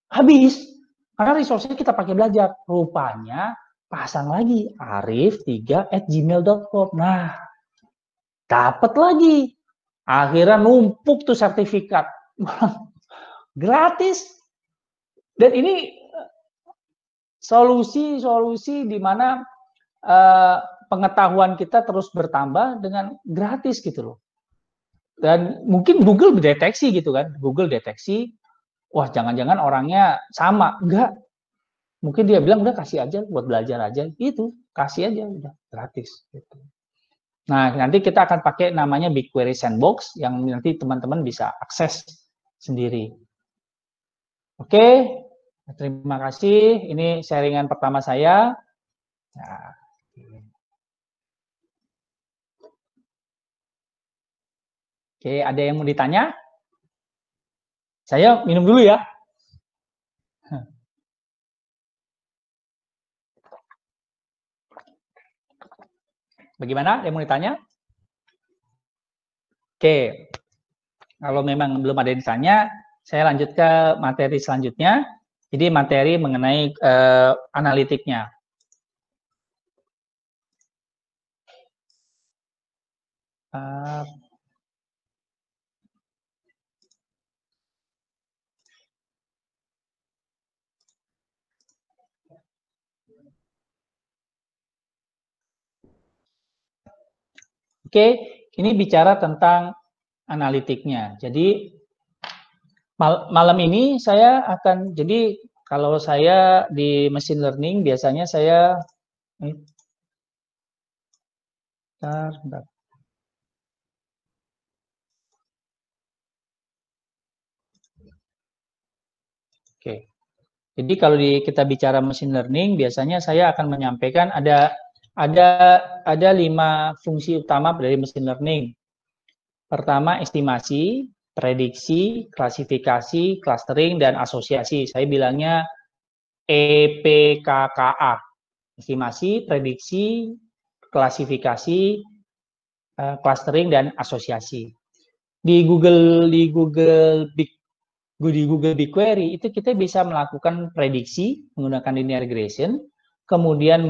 [SPEAKER 4] habis. Karena resource-nya kita pakai belajar. Rupanya pasang lagi arif3@gmail.com. Nah, dapat lagi. Akhirnya numpuk tuh sertifikat. Gratis. Dan ini solusi di mana pengetahuan kita terus bertambah dengan gratis gitu loh. Dan mungkin Google mendeteksi gitu kan. Google deteksi, wah jangan-jangan orangnya sama. Enggak. Mungkin dia bilang, udah kasih aja buat belajar aja. Itu, kasih aja, udah gratis. Gitu. Nah, nanti kita akan pakai namanya BigQuery Sandbox yang nanti teman-teman bisa akses sendiri. Oke, terima kasih. Ini sharingan pertama saya. Nah. Oke, ada yang mau ditanya? Saya minum dulu ya. Bagaimana? Ada yang mau ditanya? Oke, kalau memang belum ada yang ditanya, saya lanjut ke materi selanjutnya. Jadi materi mengenai analitiknya. Oke, ini bicara tentang analitiknya. Jadi malam ini saya akan, jadi kalau saya di machine learning biasanya saya bentar. Oke. Jadi kalau kita bicara machine learning biasanya saya akan menyampaikan ada 5 fungsi utama dari machine learning. Pertama, estimasi, prediksi, klasifikasi, clustering, dan asosiasi. Saya bilangnya EPKKA. Estimasi, prediksi, klasifikasi, clustering, dan asosiasi. Di Google BigQuery itu kita bisa melakukan prediksi menggunakan linear regression, kemudian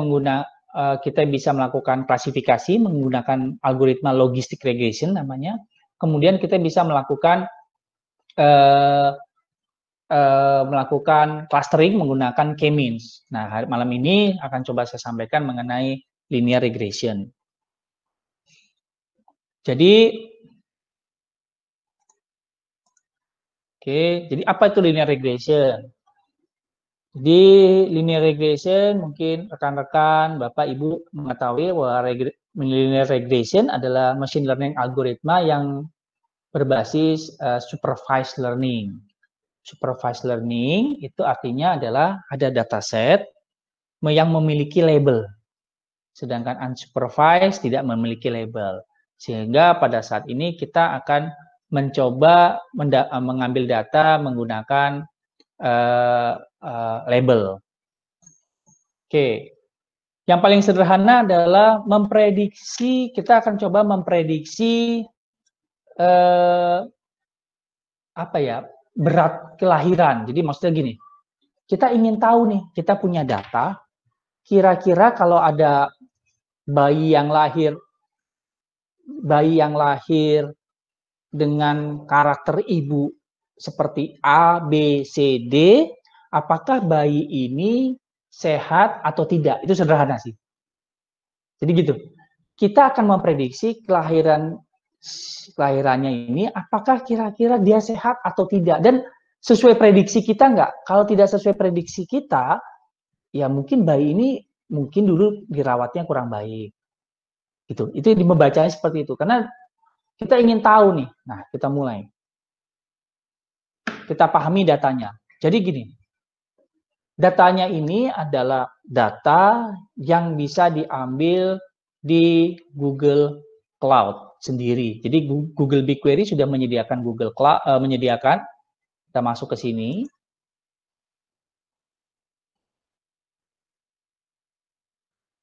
[SPEAKER 4] kita bisa melakukan klasifikasi menggunakan algoritma logistic regression namanya. Kemudian kita bisa melakukan clustering menggunakan k-means. Nah, malam ini akan coba saya sampaikan mengenai linear regression. Jadi jadi apa itu linear regression? Jadi linear regression mungkin rekan-rekan, Bapak, Ibu mengetahui bahwa linear regression adalah machine learning algoritma yang berbasis supervised learning. Supervised learning itu artinya adalah ada dataset yang memiliki label, sedangkan unsupervised tidak memiliki label. Sehingga pada saat ini kita akan mencoba mengambil data menggunakan label. Oke. Yang paling sederhana adalah memprediksi, kita akan coba memprediksi berat kelahiran. Jadi maksudnya gini, kita ingin tahu nih, kita punya data, kira-kira kalau ada bayi yang lahir dengan karakter ibu seperti A, B, C, D, apakah bayi ini sehat atau tidak? Itu sederhana sih. Jadi gitu. Kita akan memprediksi kelahirannya ini apakah kira-kira dia sehat atau tidak, dan sesuai prediksi kita nggak. Kalau tidak sesuai prediksi kita, ya mungkin bayi ini mungkin dulu dirawatnya kurang baik. Itu membacanya seperti itu karena kita ingin tahu nih. Nah, kita mulai. Kita pahami datanya. Jadi gini. Datanya ini adalah data yang bisa diambil di Google Cloud sendiri. Jadi Google BigQuery sudah menyediakan Google Cloud, menyediakan. Kita masuk ke sini.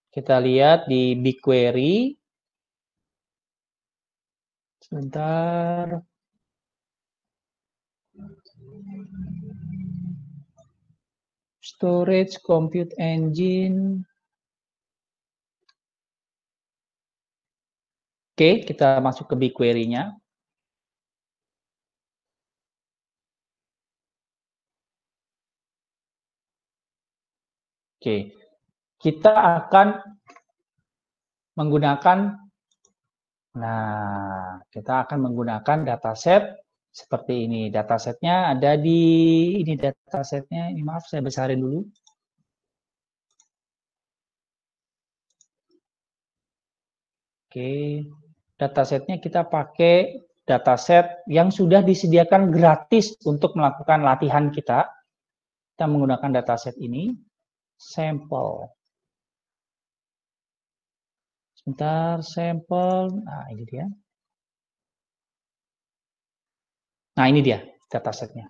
[SPEAKER 4] Kita lihat di BigQuery. Sebentar. Storage, compute engine. Oke, kita masuk ke BigQuery-nya. Oke, kita akan menggunakan, dataset seperti ini. Datasetnya ada di ini, datasetnya ini, maaf saya besarin dulu. Oke, datasetnya kita pakai dataset yang sudah disediakan gratis untuk melakukan latihan kita. Kita menggunakan dataset ini, sampel. Sebentar, sampel. Nah, ini dia. Nah, ini dia datasetnya.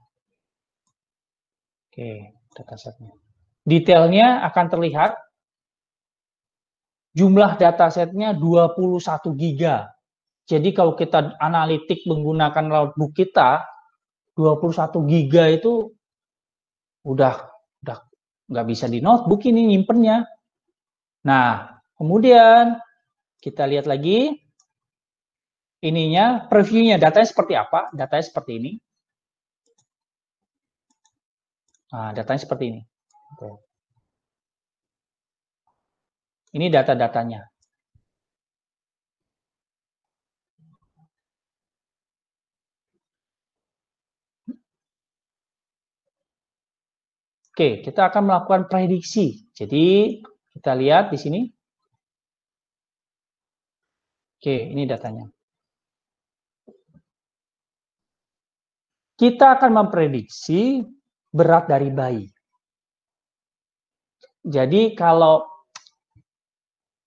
[SPEAKER 4] Oke, datasetnya. Detailnya akan terlihat. Jumlah datasetnya 21 giga. Jadi kalau kita analitik menggunakan notebook kita, 21 giga itu udah nggak bisa di notebook ini nyimpennya. Nah, kemudian kita lihat lagi ininya, previewnya, datanya seperti apa? Datanya seperti ini. Nah, datanya seperti ini. Oke. Ini data-datanya. Oke, kita akan melakukan prediksi. Jadi, kita lihat di sini. Oke, ini datanya. Kita akan memprediksi berat dari bayi. Jadi, kalau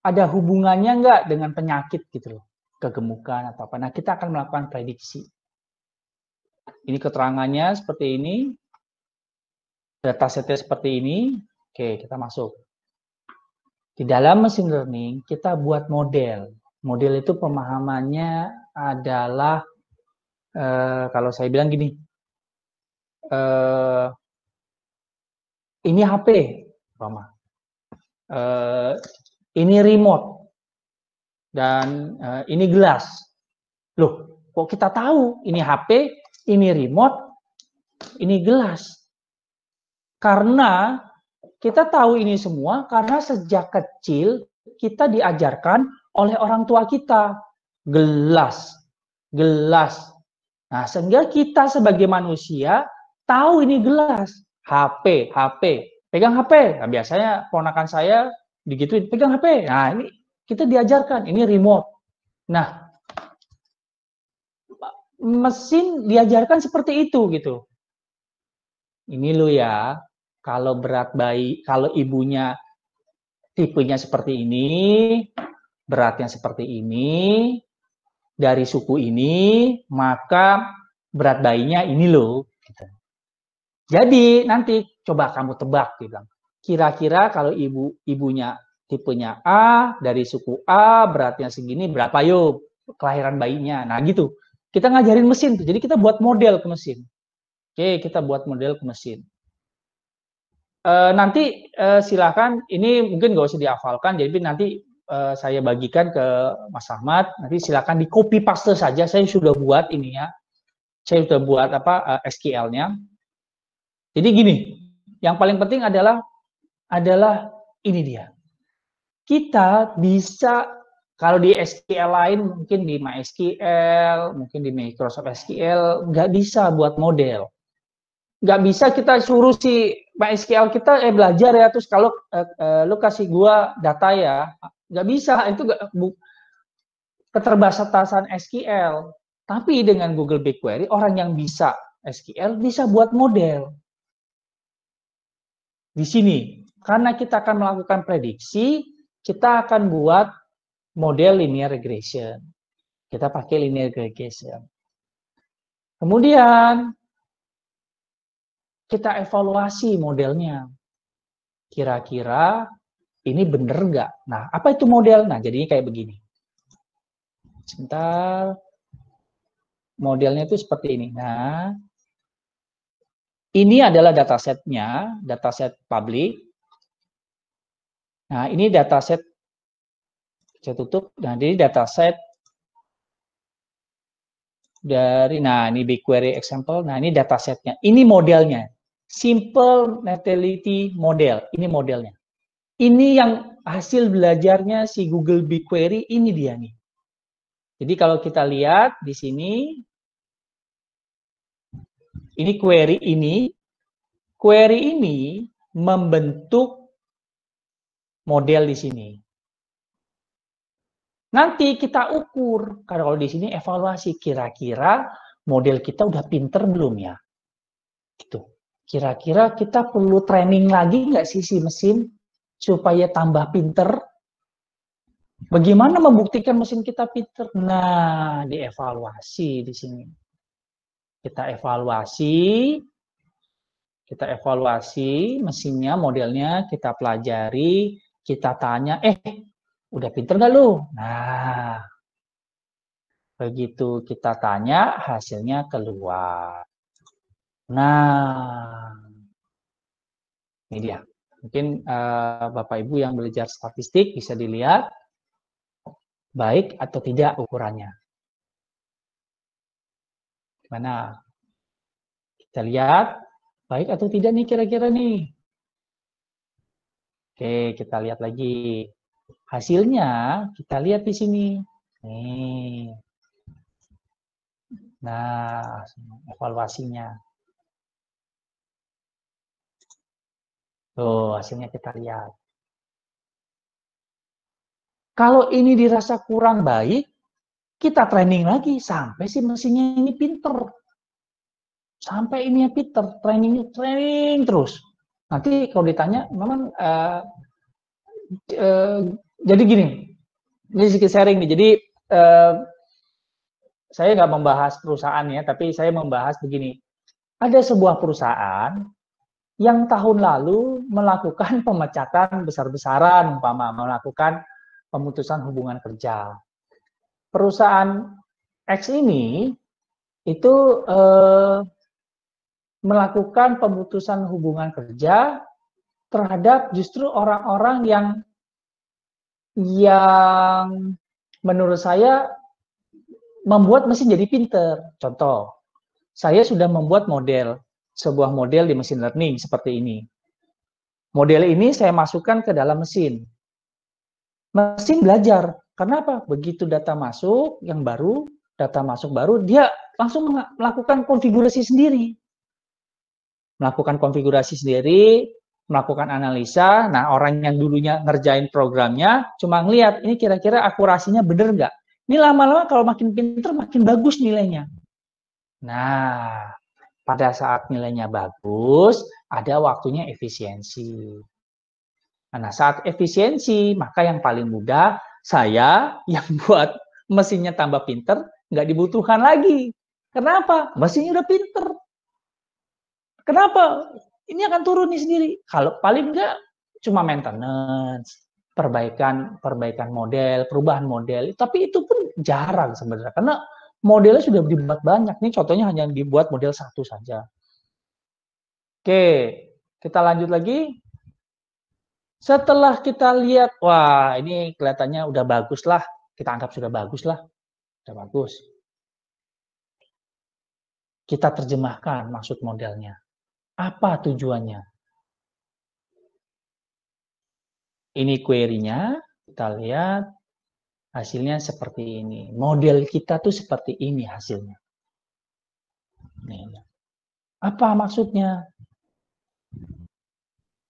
[SPEAKER 4] ada hubungannya nggak dengan penyakit gitu loh, kegemukan atau apa. Nah, kita akan melakukan prediksi. Ini keterangannya seperti ini, datasetnya seperti ini. Oke, kita masuk. Di dalam machine learning, kita buat model. Model itu pemahamannya adalah, kalau saya bilang gini, ini HP, ini remote, dan ini gelas. Loh, kok kita tahu ini HP, ini remote, ini gelas? Karena kita tahu ini semua karena sejak kecil kita diajarkan oleh orang tua kita. Gelas, gelas. Nah, sehingga kita sebagai manusia tahu ini gelas. HP, HP. Pegang HP. Nah, biasanya ponakan saya digituin, pegang HP. Nah, ini kita diajarkan, ini remote. Nah, mesin diajarkan seperti itu gitu. Ini lo ya, kalau berat bayi, kalau ibunya tipenya seperti ini, beratnya seperti ini, dari suku ini, maka berat bayinya ini loh. Gitu. Jadi nanti coba kamu tebak, bilang. Kira-kira kalau ibunya tipenya A, dari suku A, beratnya segini, berapa yuk kelahiran bayinya. Nah gitu. Kita ngajarin mesin tuh. Jadi kita buat model ke mesin. Oke, kita buat model ke mesin. Nanti silakan, ini mungkin nggak usah dihafalkan, jadi nanti saya bagikan ke Mas Ahmad. Nanti silakan di copy paste saja. Saya sudah buat ini ya. Saya sudah buat SQL-nya. Jadi gini, yang paling penting adalah ini dia. Kita bisa, kalau di SQL lain, mungkin di MySQL, mungkin di Microsoft SQL, nggak bisa buat model. Nggak bisa kita suruh si MySQL kita belajar ya, terus kalau lu kasih gua data ya, nggak bisa. Itu keterbatasan SQL. Tapi dengan Google BigQuery, orang yang bisa SQL bisa buat model. Di sini, karena kita akan melakukan prediksi, kita akan buat model linear regression. Kita pakai linear regression. Kemudian, kita evaluasi modelnya. Kira-kira ini bener nggak? Nah, apa itu model? Nah, jadinya kayak begini. Sebentar. Modelnya itu seperti ini. Nah, ini adalah datasetnya, dataset public. Nah, ini dataset, saya tutup. Nah, ini dataset dari, nah ini BigQuery example. Nah, ini datasetnya. Ini modelnya. Simple natality model. Ini modelnya. Ini yang hasil belajarnya si Google BigQuery, ini dia nih. Jadi kalau kita lihat di sini, ini query ini membentuk model di sini. Nanti kita ukur, kalau di sini evaluasi, kira-kira model kita udah pinter belum ya? Gitu. Kira-kira kita perlu training lagi nggak sih si mesin supaya tambah pinter? Bagaimana membuktikan mesin kita pinter? Nah, dievaluasi di sini. Kita evaluasi mesinnya, modelnya, kita pelajari, kita tanya, udah pinter nggak lu? Nah, begitu kita tanya, hasilnya keluar. Nah, ini dia. Mungkin Bapak Ibu yang belajar statistik bisa dilihat baik atau tidak ukurannya. Gimana? Kita lihat baik atau tidak nih kira-kira nih. Oke, kita lihat lagi. Hasilnya kita lihat di sini. Nih. Nah, evaluasinya. Tuh, hasilnya kita lihat. Kalau ini dirasa kurang baik, kita training lagi sampai si mesinnya ini pinter. Sampai ini pinter, training terus. Nanti kalau ditanya, memang jadi gini, ini sedikit sharing nih. Jadi saya nggak membahas perusahaan ya, tapi saya membahas begini. Ada sebuah perusahaan yang tahun lalu melakukan pemecatan besar-besaran, umpama melakukan pemutusan hubungan kerja. Perusahaan X ini itu melakukan pemutusan hubungan kerja terhadap justru orang-orang yang menurut saya membuat mesin jadi pinter. Contoh, saya sudah membuat sebuah model di mesin learning seperti ini. Model ini saya masukkan ke dalam mesin. Mesin belajar. Kenapa? Begitu data masuk yang baru, data masuk baru, dia langsung melakukan konfigurasi sendiri. Melakukan konfigurasi sendiri, melakukan analisa. Nah, orang yang dulunya ngerjain programnya cuma ngelihat ini kira-kira akurasinya bener nggak? Ini lama-lama kalau makin pinter makin bagus nilainya. Nah, pada saat nilainya bagus, ada waktunya efisiensi. Nah, saat efisiensi, maka yang paling mudah saya yang buat mesinnya tambah pinter nggak dibutuhkan lagi. Kenapa? Mesinnya udah pinter. Kenapa? Ini akan turun nih sendiri. Kalau paling enggak cuma maintenance, perbaikan model, perubahan model. Tapi itu pun jarang sebenarnya karena modelnya sudah dibuat banyak. Ini contohnya hanya dibuat model satu saja. Oke, kita lanjut lagi. Setelah kita lihat, wah ini kelihatannya udah bagus lah, kita anggap sudah bagus lah, udah bagus. Kita terjemahkan maksud modelnya. Apa tujuannya? Ini query-nya, kita lihat hasilnya seperti ini. Model kita tuh seperti ini hasilnya. Nih. Apa maksudnya?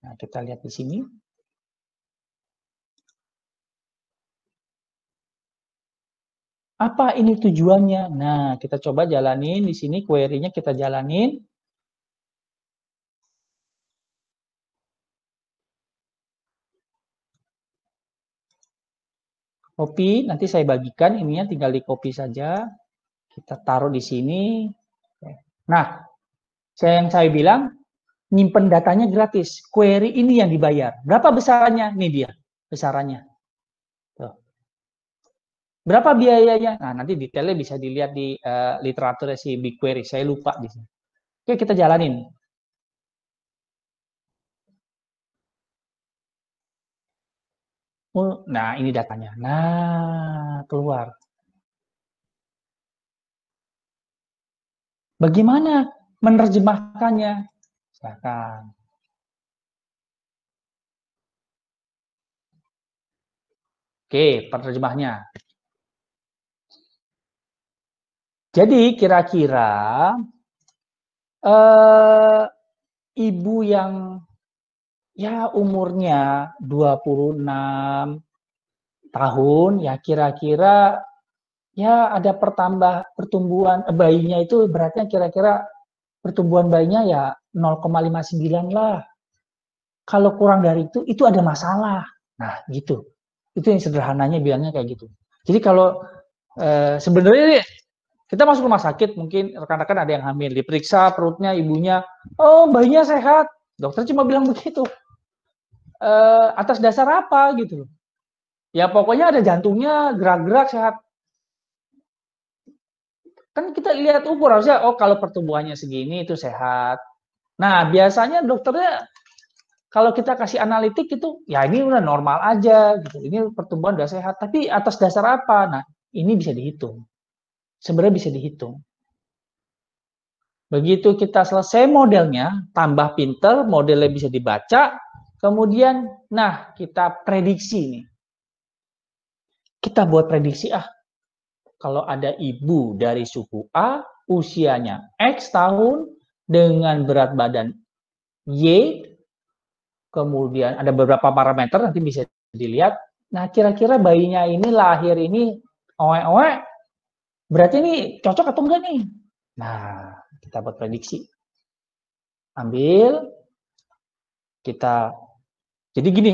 [SPEAKER 4] Nah, kita lihat di sini. Apa ini tujuannya? Nah, kita coba jalanin di sini, query-nya kita jalanin. Copy, nanti saya bagikan, ininya tinggal di copy saja. Kita taruh di sini. Nah, yang saya bilang, nyimpen datanya gratis. Query ini yang dibayar. Berapa besarannya? Ini dia, besarannya. Tuh. Berapa biayanya? Nah, nanti detailnya bisa dilihat di literatur si BigQuery. Saya lupa di sini. Oke, kita jalanin. Nah, ini datanya. Nah, keluar. Bagaimana menerjemahkannya? Silakan. Oke, penerjemahnya. Jadi kira-kira ibu yang ya umurnya 26 tahun, ya kira-kira ya ada pertumbuhan bayinya itu beratnya kira-kira pertumbuhan bayinya ya 0,59 lah. Kalau kurang dari itu ada masalah. Nah, gitu. Itu yang sederhananya bilangnya kayak gitu. Jadi kalau sebenarnya kita masuk rumah sakit, mungkin rekan-rekan ada yang hamil, diperiksa perutnya ibunya, oh bayinya sehat, dokter cuma bilang begitu. Atas dasar apa gitu? Ya pokoknya ada jantungnya, gerak-gerak sehat. Kan kita lihat ukur harusnya, oh kalau pertumbuhannya segini itu sehat. Nah biasanya dokternya kalau kita kasih analitik itu, ya ini udah normal aja gitu. Ini pertumbuhan udah sehat. Tapi atas dasar apa? Nah ini bisa dihitung. Sebenarnya bisa dihitung. Begitu kita selesai modelnya, tambah pinter, modelnya bisa dibaca, kemudian, nah kita prediksi nih. Kita buat prediksi, kalau ada ibu dari suku A, usianya X tahun, dengan berat badan Y, kemudian ada beberapa parameter, nanti bisa dilihat, nah kira-kira bayinya ini lahir ini, oe-oe, berarti ini cocok atau enggak nih? Nah, kita buat prediksi. Ambil, kita, jadi gini,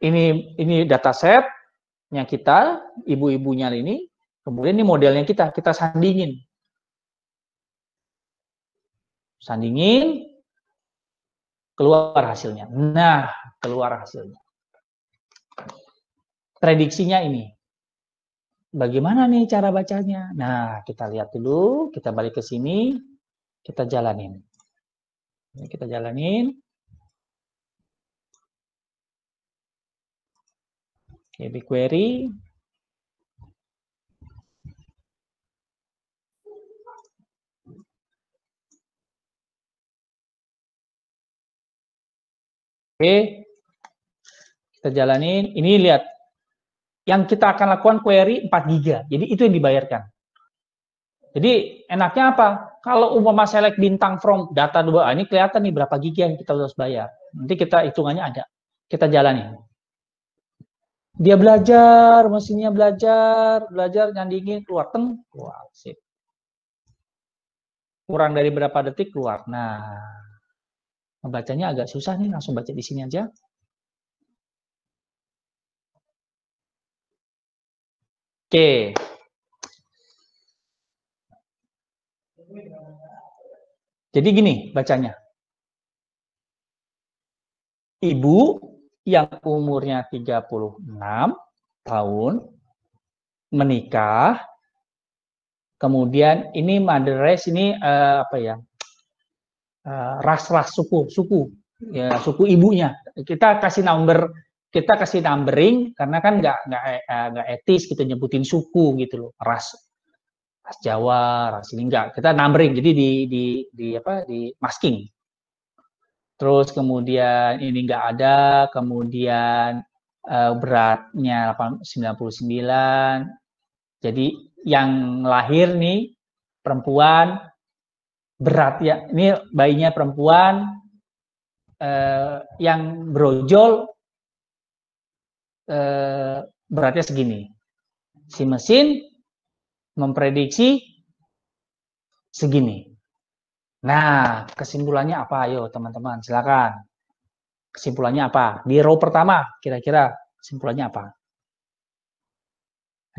[SPEAKER 4] ini datasetnya kita, ibu-ibunya ini, kemudian ini modelnya kita sandingin. Sandingin, keluar hasilnya. Nah, keluar hasilnya. Prediksinya ini. Bagaimana nih cara bacanya? Nah, kita lihat dulu, kita balik ke sini, kita jalanin. Ini kita jalanin. Oke, BigQuery. Oke, kita jalanin. Ini lihat, yang kita akan lakukan query 4 giga. Jadi itu yang dibayarkan. Jadi enaknya apa? Kalau umpama select bintang from data 2, ini kelihatan nih berapa giga yang kita harus bayar. Nanti kita hitungannya ada. Kita jalanin. Dia belajar, mesinnya belajar, nyandingin, keluar, keluar. Sip. Kurang dari berapa detik keluar. Nah, membacanya agak susah nih, langsung baca di sini aja. Oke. Jadi gini bacanya. Ibu yang umurnya 36 tahun, menikah, kemudian ini mother race, ini apa ya, ras-ras suku. ya suku ibunya. Kita kasih numbering karena kan nggak etis kita nyebutin suku gitu loh, ras Jawa, ras ini enggak. Kita numbering jadi di masking. Terus kemudian ini enggak ada, kemudian beratnya 99. Jadi yang lahir nih perempuan, berat ya. Ini bayinya perempuan, yang brojol beratnya segini. Si mesin memprediksi segini. Nah, kesimpulannya apa? Ayo teman-teman, silakan. Kesimpulannya apa? Di row pertama, kira-kira kesimpulannya apa?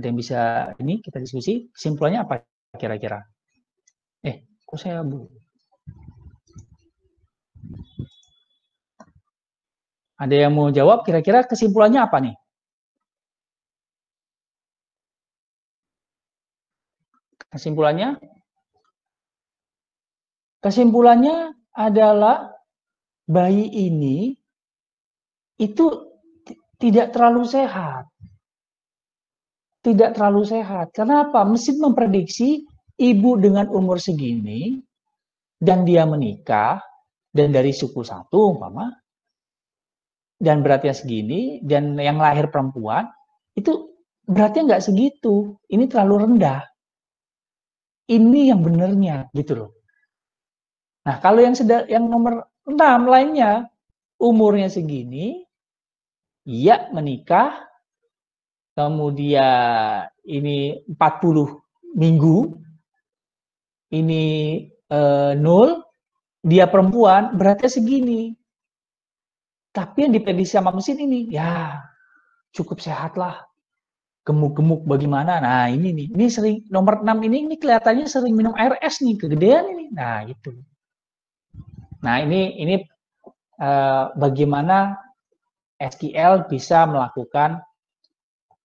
[SPEAKER 4] Ada yang bisa ini kita diskusi? Kesimpulannya apa kira-kira? Kok saya ada yang mau jawab? Kira-kira kesimpulannya apa nih? Kesimpulannya? Kesimpulannya adalah bayi ini itu tidak terlalu sehat. Tidak terlalu sehat. Kenapa? Mesin memprediksi ibu dengan umur segini dan dia menikah dan dari suku satu umpama dan beratnya segini dan yang lahir perempuan itu beratnya nggak segitu. Ini terlalu rendah. Ini yang benernya gitu loh. Nah, kalau yang nomor 6 lainnya umurnya segini, ya menikah, kemudian ini 40 minggu, ini 0, dia perempuan, beratnya segini. Tapi yang diprediksi sama mesin ini, ya cukup sehat lah. Gemuk-gemuk bagaimana? Nah ini nih, ini sering, nomor 6 ini kelihatannya sering minum air es nih, kegedean ini. Nah gitu. Nah ini bagaimana SQL bisa melakukan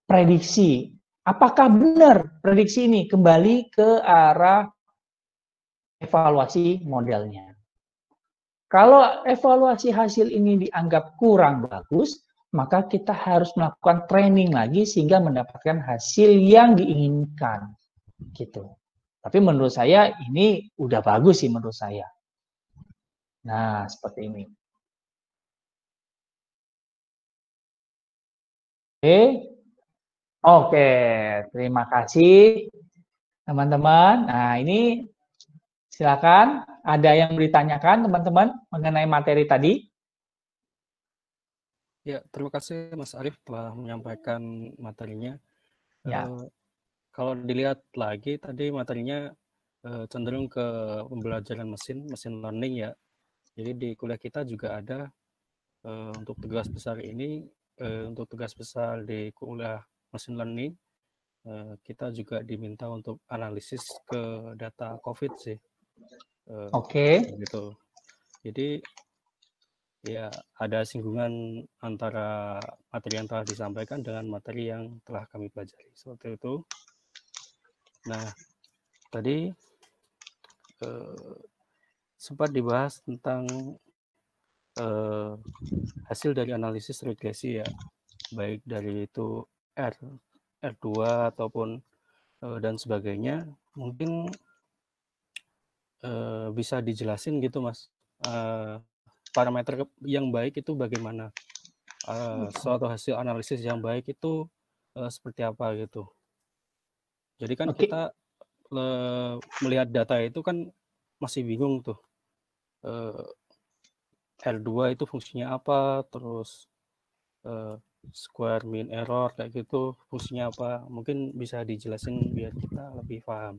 [SPEAKER 4] prediksi. Apakah benar prediksi ini kembali ke arah evaluasi modelnya? Kalau evaluasi hasil ini dianggap kurang bagus, maka kita harus melakukan training lagi sehingga mendapatkan hasil yang diinginkan. Gitu. Tapi menurut saya ini udah bagus sih menurut saya. Nah, seperti ini. Oke, terima kasih teman-teman. Nah, ini silakan ada yang ditanyakan teman-teman mengenai materi tadi.
[SPEAKER 2] Ya, terima kasih Mas Arief telah menyampaikan materinya.
[SPEAKER 4] Ya.
[SPEAKER 2] Kalau dilihat lagi tadi materinya cenderung ke pembelajaran mesin learning ya. Jadi di kuliah kita juga ada untuk tugas besar ini, untuk tugas besar di kuliah machine learning, kita juga diminta untuk analisis ke data COVID sih.
[SPEAKER 4] Oke.
[SPEAKER 2] Gitu. Jadi ya ada singgungan antara materi yang telah disampaikan dengan materi yang telah kami pelajari. Seperti itu. Nah, tadi sempat dibahas tentang hasil dari analisis regresi ya, baik dari itu R2 ataupun dan sebagainya. Mungkin bisa dijelasin gitu Mas, parameter yang baik itu bagaimana, suatu hasil analisis yang baik itu seperti apa gitu. Jadi kan kita melihat data itu kan masih bingung tuh, R2 itu fungsinya apa, terus square mean error kayak gitu fungsinya apa, mungkin bisa dijelasin biar kita lebih paham.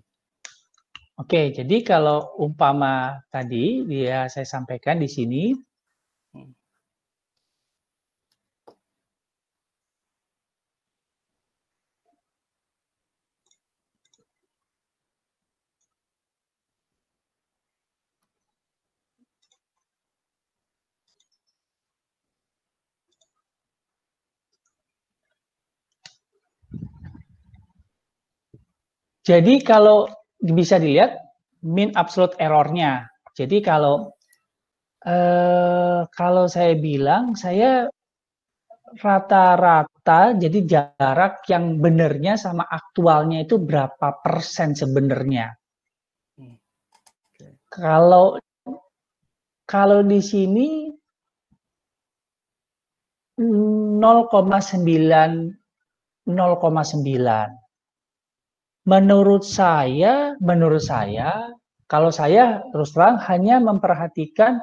[SPEAKER 4] Oke, jadi kalau umpama tadi saya sampaikan di sini, jadi kalau bisa dilihat mean absolute error-nya. Jadi kalau Kalau saya bilang, saya rata-rata, jadi jarak yang benernya sama aktualnya itu berapa persen sebenarnya. Kalau di sini 0,9. Menurut saya, kalau saya terus terang hanya memperhatikan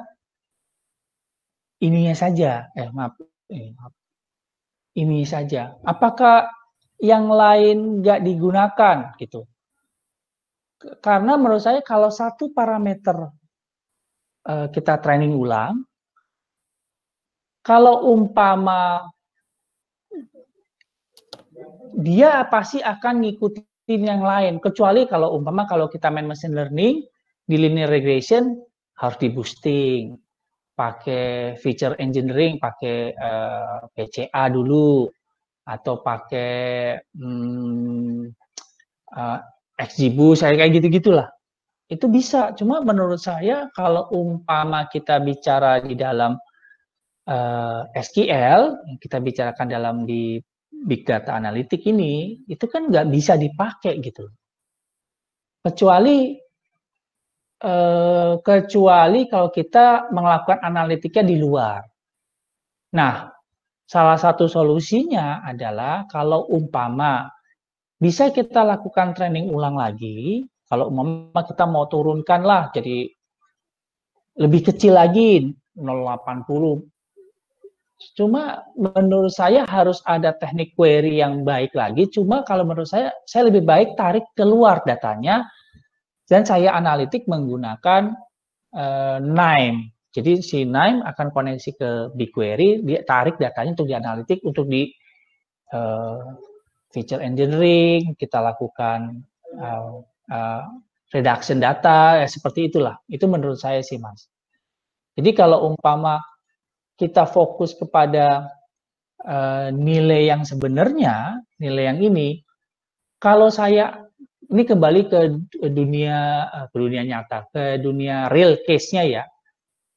[SPEAKER 4] ininya saja. Maaf. Ini saja. Apakah yang lain nggak digunakan gitu? Karena menurut saya kalau satu parameter kita training ulang, kalau umpama dia pasti akan ngikutin yang lain. Kecuali kalau umpama kalau kita main machine learning di linear regression harus di boosting, pakai feature engineering, pakai PCA dulu, atau pakai XGBoost, kayak gitu-gitulah. Itu bisa. Cuma menurut saya kalau umpama kita bicara di dalam SQL, kita bicarakan dalam di big data analitik ini, itu kan nggak bisa dipakai gitu. Kecuali kalau kita melakukan analitiknya di luar. Nah, salah satu solusinya adalah kalau umpama bisa kita lakukan training ulang lagi, kalau umpama kita mau turunkan lah jadi lebih kecil lagi, 0,80. Cuma menurut saya harus ada teknik query yang baik lagi, cuma kalau menurut saya lebih baik tarik keluar datanya, dan saya analitik menggunakan KNIME. Jadi si KNIME akan koneksi ke BigQuery, dia tarik datanya untuk dianalitik, untuk di feature engineering, kita lakukan reduction data, seperti itulah. Itu menurut saya sih, Mas. Jadi kalau umpama kita fokus kepada nilai yang sebenarnya, nilai yang ini, kalau saya, ini kembali ke dunia nyata, ke dunia real case-nya ya.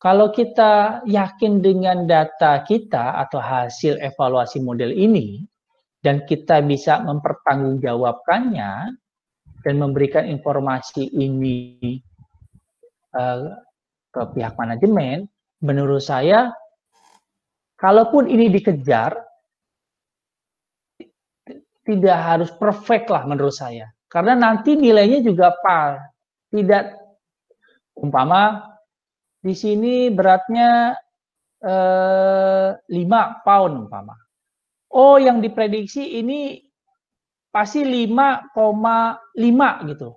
[SPEAKER 4] Kalau kita yakin dengan data kita atau hasil evaluasi model ini, dan kita bisa mempertanggungjawabkannya dan memberikan informasi ini ke pihak manajemen, menurut saya, kalaupun ini dikejar, tidak harus perfect lah menurut saya. Karena nanti nilainya juga tidak, umpama di sini beratnya 5 pound umpama. Oh, yang diprediksi ini pasti 5,5 gitu.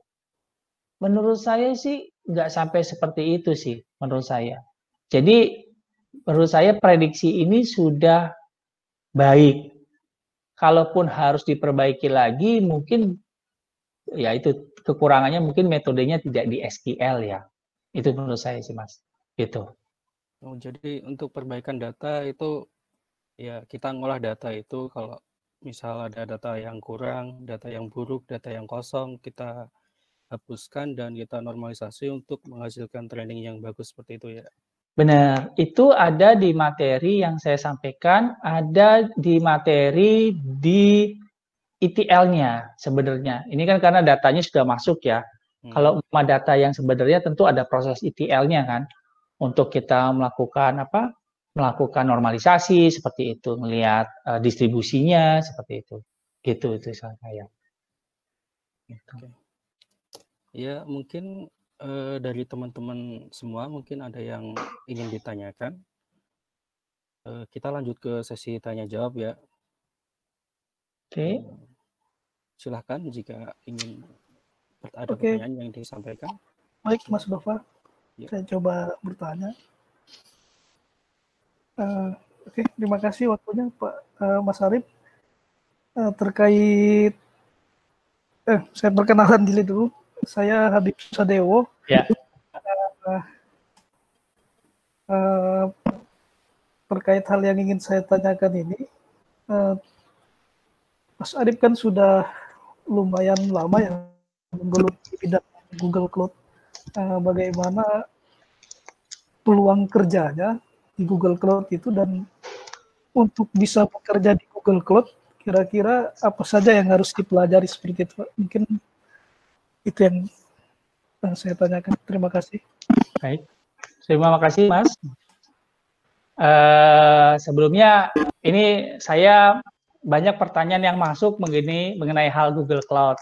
[SPEAKER 4] Menurut saya sih nggak sampai seperti itu sih, menurut saya. Jadi menurut saya prediksi ini sudah baik. Kalaupun harus diperbaiki lagi, mungkin ya itu kekurangannya, mungkin metodenya tidak di SQL ya. Itu menurut saya sih, Mas. Gitu.
[SPEAKER 2] Oh, jadi untuk perbaikan data itu ya kita ngolah data itu, kalau misal ada data yang kurang, data yang buruk, data yang kosong, kita hapuskan dan kita normalisasi untuk menghasilkan training yang bagus, seperti itu ya.
[SPEAKER 4] Benar, itu ada di materi yang saya sampaikan, ada di materi di ETL-nya sebenarnya. Ini kan karena datanya sudah masuk ya. Kalau data yang sebenarnya tentu ada proses ETL-nya kan, untuk kita melakukan normalisasi seperti itu, melihat distribusinya seperti itu. Gitu itu saya. Gitu.
[SPEAKER 2] Ya, mungkin dari teman-teman semua mungkin ada yang ingin ditanyakan. Kita lanjut ke sesi tanya jawab ya.
[SPEAKER 4] Oke.
[SPEAKER 2] Silahkan jika ingin ada pertanyaan yang disampaikan.
[SPEAKER 5] Baik, Mas Bapak. Ya. Saya coba bertanya. Oke, terima kasih waktunya Pak Mas Arif. Terkait, saya perkenalan dulu. Saya Habib Sadewo.
[SPEAKER 4] Ya.
[SPEAKER 5] Terkait hal yang ingin saya tanyakan ini, Mas Arif kan sudah lumayan lama ya menggelut di bidang Google Cloud. Bagaimana peluang kerjanya di Google Cloud itu, dan untuk bisa bekerja di Google Cloud kira-kira apa saja yang harus dipelajari seperti itu, Pak? Mungkin itu yang saya tanyakan. Terima kasih.
[SPEAKER 4] Baik, terima kasih Mas. Sebelumnya ini saya banyak pertanyaan yang masuk mengenai hal Google Cloud.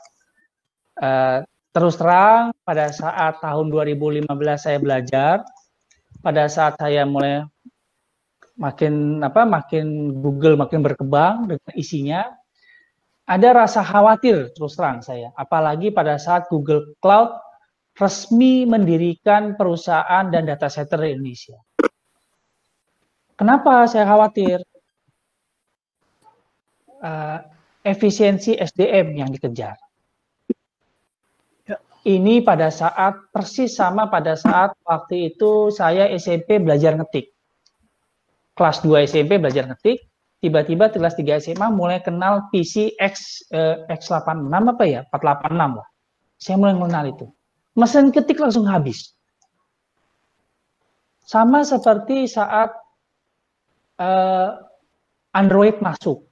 [SPEAKER 4] Terus terang pada saat tahun 2015 saya belajar, pada saat saya mulai makin Google makin berkembang dengan isinya, ada rasa khawatir terus terang saya, apalagi pada saat Google Cloud resmi mendirikan perusahaan dan data center di Indonesia. Kenapa saya khawatir? Efisiensi SDM yang dikejar. Ini pada saat persis sama pada saat waktu itu saya SMP belajar ngetik. Kelas 2 SMP belajar ngetik, tiba-tiba kelas 3 SMA mulai kenal PC X86 apa ya? 486 lah. Saya mulai mengenal itu. Mesin ketik langsung habis. Sama seperti saat Android masuk.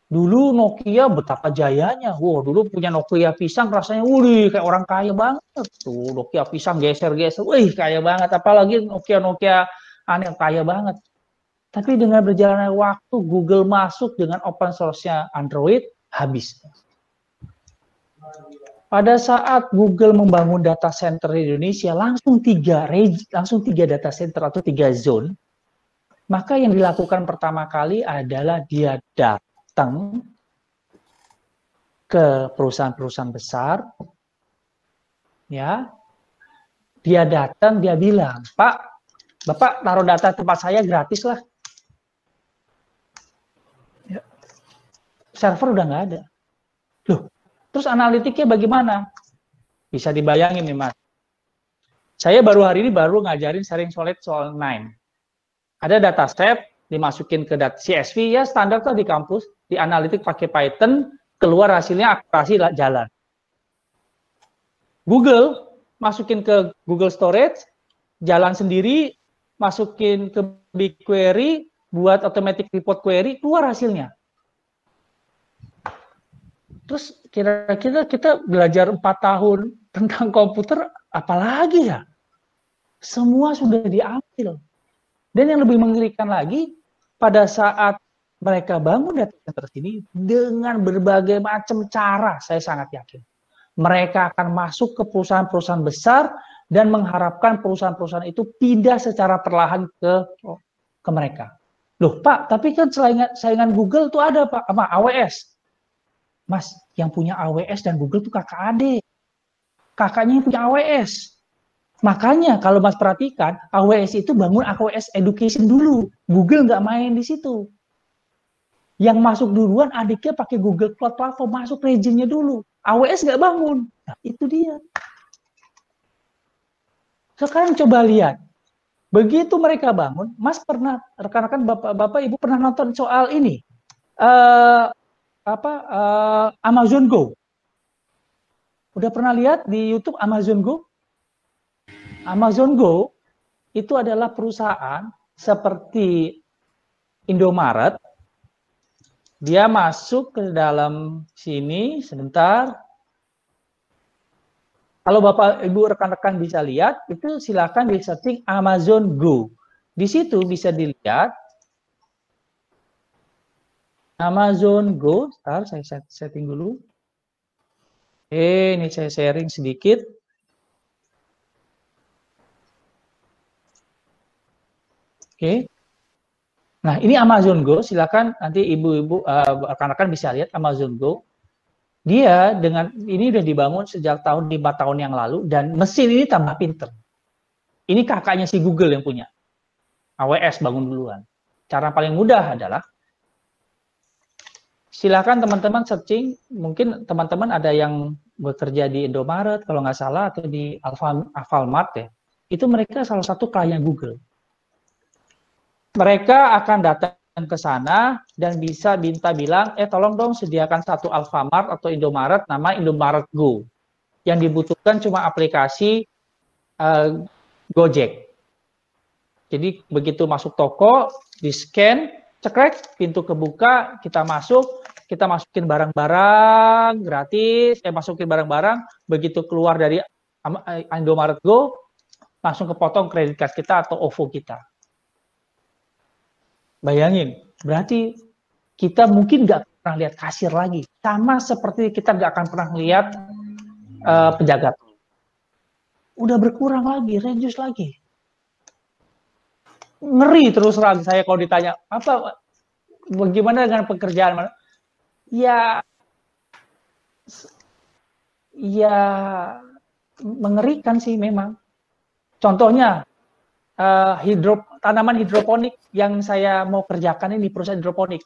[SPEAKER 4] Dulu Nokia betapa jayanya. Wow, dulu punya Nokia pisang rasanya, wih, kayak orang kaya banget. Tuh, Nokia pisang geser-geser, wih, kaya banget. Apalagi Nokia aneh, kaya banget. Tapi dengan berjalannya waktu, Google masuk dengan open source-nya Android, habis. Pada saat Google membangun data center di Indonesia, langsung tiga data center atau 3 zone. Maka yang dilakukan pertama kali adalah dia datang ke perusahaan-perusahaan besar, ya, dia datang, dia bilang, Pak, Bapak taruh data tempat saya gratis lah. Ya. Server udah nggak ada. Loh, terus analitiknya bagaimana? Bisa dibayangin nih, Mas. Saya hari ini ngajarin sharing solid soal 9. Ada dataset, dimasukin ke CSV, ya standar tuh di kampus, di analitik pakai Python, keluar hasilnya akurasi jalan. Google, masukin ke Google Storage, jalan sendiri, masukin ke BigQuery, buat automatic report query, keluar hasilnya. Terus kira-kira kita belajar 4 tahun tentang komputer, apalagi ya? Semua sudah diambil. Dan yang lebih mengerikan lagi, pada saat mereka bangun data center ini, dengan berbagai macam cara, saya sangat yakin. Mereka akan masuk ke perusahaan-perusahaan besar dan mengharapkan perusahaan-perusahaan itu pindah secara perlahan ke mereka. Loh Pak, tapi kan saingan Google itu ada Pak, sama AWS. Mas, yang punya AWS dan Google itu kakak adik. Kakaknya yang punya AWS. Makanya kalau Mas perhatikan, AWS itu bangun AWS Education dulu. Google nggak main di situ. Yang masuk duluan adiknya pakai Google Cloud Platform, masuk regionnya dulu. AWS nggak bangun. Nah, itu dia. Sekarang coba lihat. Begitu mereka bangun, Mas pernah, rekan-rekan Bapak Ibu pernah nonton soal ini. Amazon Go. Udah pernah lihat di YouTube Amazon Go? Amazon Go itu adalah perusahaan seperti Indomaret. Dia masuk ke dalam sini sebentar. Kalau Bapak Ibu rekan-rekan bisa lihat, itu silakan di setting Amazon Go. Di situ bisa dilihat Amazon Go. Sebentar, saya setting dulu. Ini saya sharing sedikit. Oke. Nah, ini Amazon Go. Silakan nanti ibu-ibu rekan-rekan bisa lihat Amazon Go. Dia dengan ini udah dibangun sejak 5 tahun yang lalu dan mesin ini tambah pinter. Ini kakaknya si Google yang punya. AWS bangun duluan. Cara paling mudah adalah silakan teman-teman searching, mungkin teman-teman ada yang bekerja di Indomaret kalau nggak salah atau di Alfamart ya. Itu mereka salah satu klien Google. Mereka akan datang ke sana dan bisa bilang, tolong dong sediakan satu Alfamart atau Indomaret nama Indomaret Go. Yang dibutuhkan cuma aplikasi Gojek. Jadi begitu masuk toko, di scan, cekrek, pintu kebuka, kita masukin barang-barang gratis, masukin barang-barang, begitu keluar dari Indomaret Go, langsung kepotong kredit card kita atau OVO kita. Bayangin, berarti kita mungkin nggak pernah lihat kasir lagi, sama seperti kita nggak akan pernah lihat penjaga. Udah berkurang lagi, reduce lagi. Ngeri terus terang saya kalau ditanya bagaimana dengan pekerjaan, ya mengerikan sih memang. Contohnya tanaman hidroponik yang saya mau kerjakan ini, perusahaan hidroponik,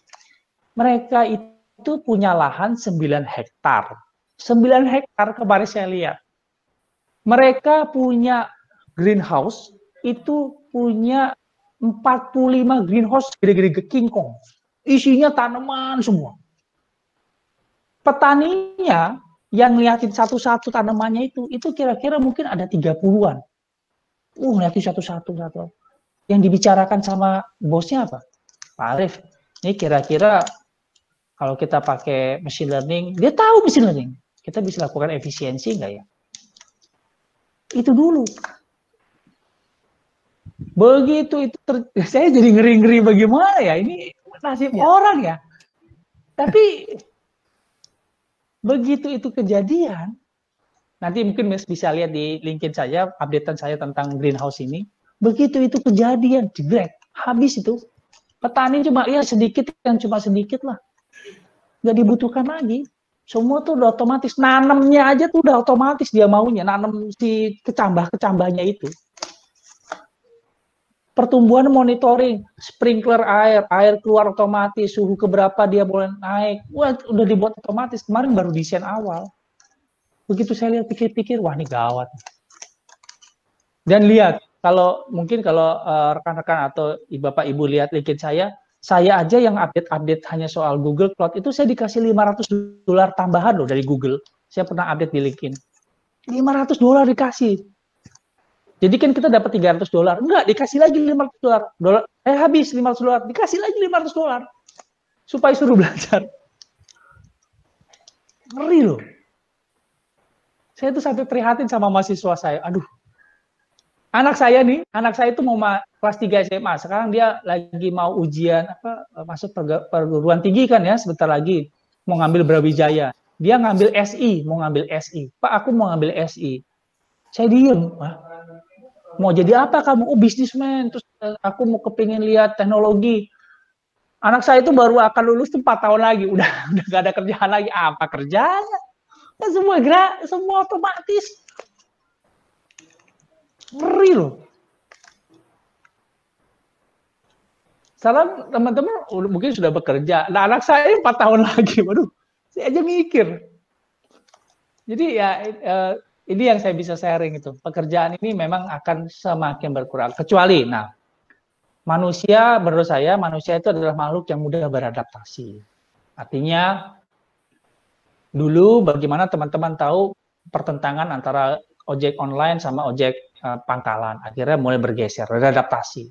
[SPEAKER 4] mereka itu punya lahan 9 hektar. 9 hektar kemarin saya lihat. Mereka punya greenhouse, itu punya 45 greenhouse gede-gede King Kong. Isinya tanaman semua. Petaninya yang ngeliatin satu-satu tanamannya itu kira-kira mungkin ada 30-an. Ngeliatin satu-satu. Yang dibicarakan sama bosnya apa? Pak Arif, ini kira-kira kalau kita pakai machine learning, dia tahu machine learning, kita bisa lakukan efisiensi nggak ya? Itu dulu. Begitu itu saya jadi ngeri-ngeri bagaimana ya, ini nasib orang ya. Tapi begitu itu kejadian, nanti mungkin bisa lihat di LinkedIn saya, updatean saya tentang greenhouse ini. Begitu itu kejadian, jegrek, habis itu. Petani cuma sedikit, yang cuma sedikit lah. Nggak dibutuhkan lagi. Semua tuh udah otomatis, nanamnya aja tuh udah otomatis dia maunya, nanam si kecambah-kecambahnya itu. Pertumbuhan monitoring, sprinkler air keluar otomatis, suhu keberapa dia boleh naik, wah udah dibuat otomatis, kemarin baru desain awal. Begitu saya lihat pikir-pikir, wah ini gawat. Dan lihat, mungkin kalau rekan-rekan atau Bapak Ibu lihat LinkedIn saya aja yang update hanya soal Google Cloud, itu saya dikasih $500 tambahan loh dari Google. Saya pernah update di LinkedIn. $500 dikasih. Jadi kan kita dapat $300, enggak, dikasih lagi $500. Habis $500, dikasih lagi $500. Supaya suruh belajar. Ngeri loh. Saya tuh sampai prihatin sama mahasiswa saya. Aduh. Anak saya itu mau kelas 3 SMA. Sekarang dia lagi mau ujian masuk perguruan tinggi kan ya, sebentar lagi mau ngambil Brawijaya. Dia ngambil SI, mau ngambil SI. Pak, aku mau ngambil SI. Saya diem. Mau jadi apa kamu? Oh, bisnismen. Terus aku mau kepingin lihat teknologi. Anak saya itu baru akan lulus 4 tahun lagi. Udah gak ada kerjaan lagi. Apa kerjanya? Kan semua otomatis. Ngeri loh. Salam teman-teman mungkin sudah bekerja. Nah, anak saya 4 tahun lagi. Waduh, saya aja mikir. Jadi ya ini yang saya bisa sharing itu. Pekerjaan ini memang akan semakin berkurang. Kecuali, manusia, menurut saya, manusia itu adalah makhluk yang mudah beradaptasi. Artinya, dulu bagaimana teman-teman tahu pertentangan antara ojek online sama ojek pangkalan. Akhirnya mulai bergeser, beradaptasi.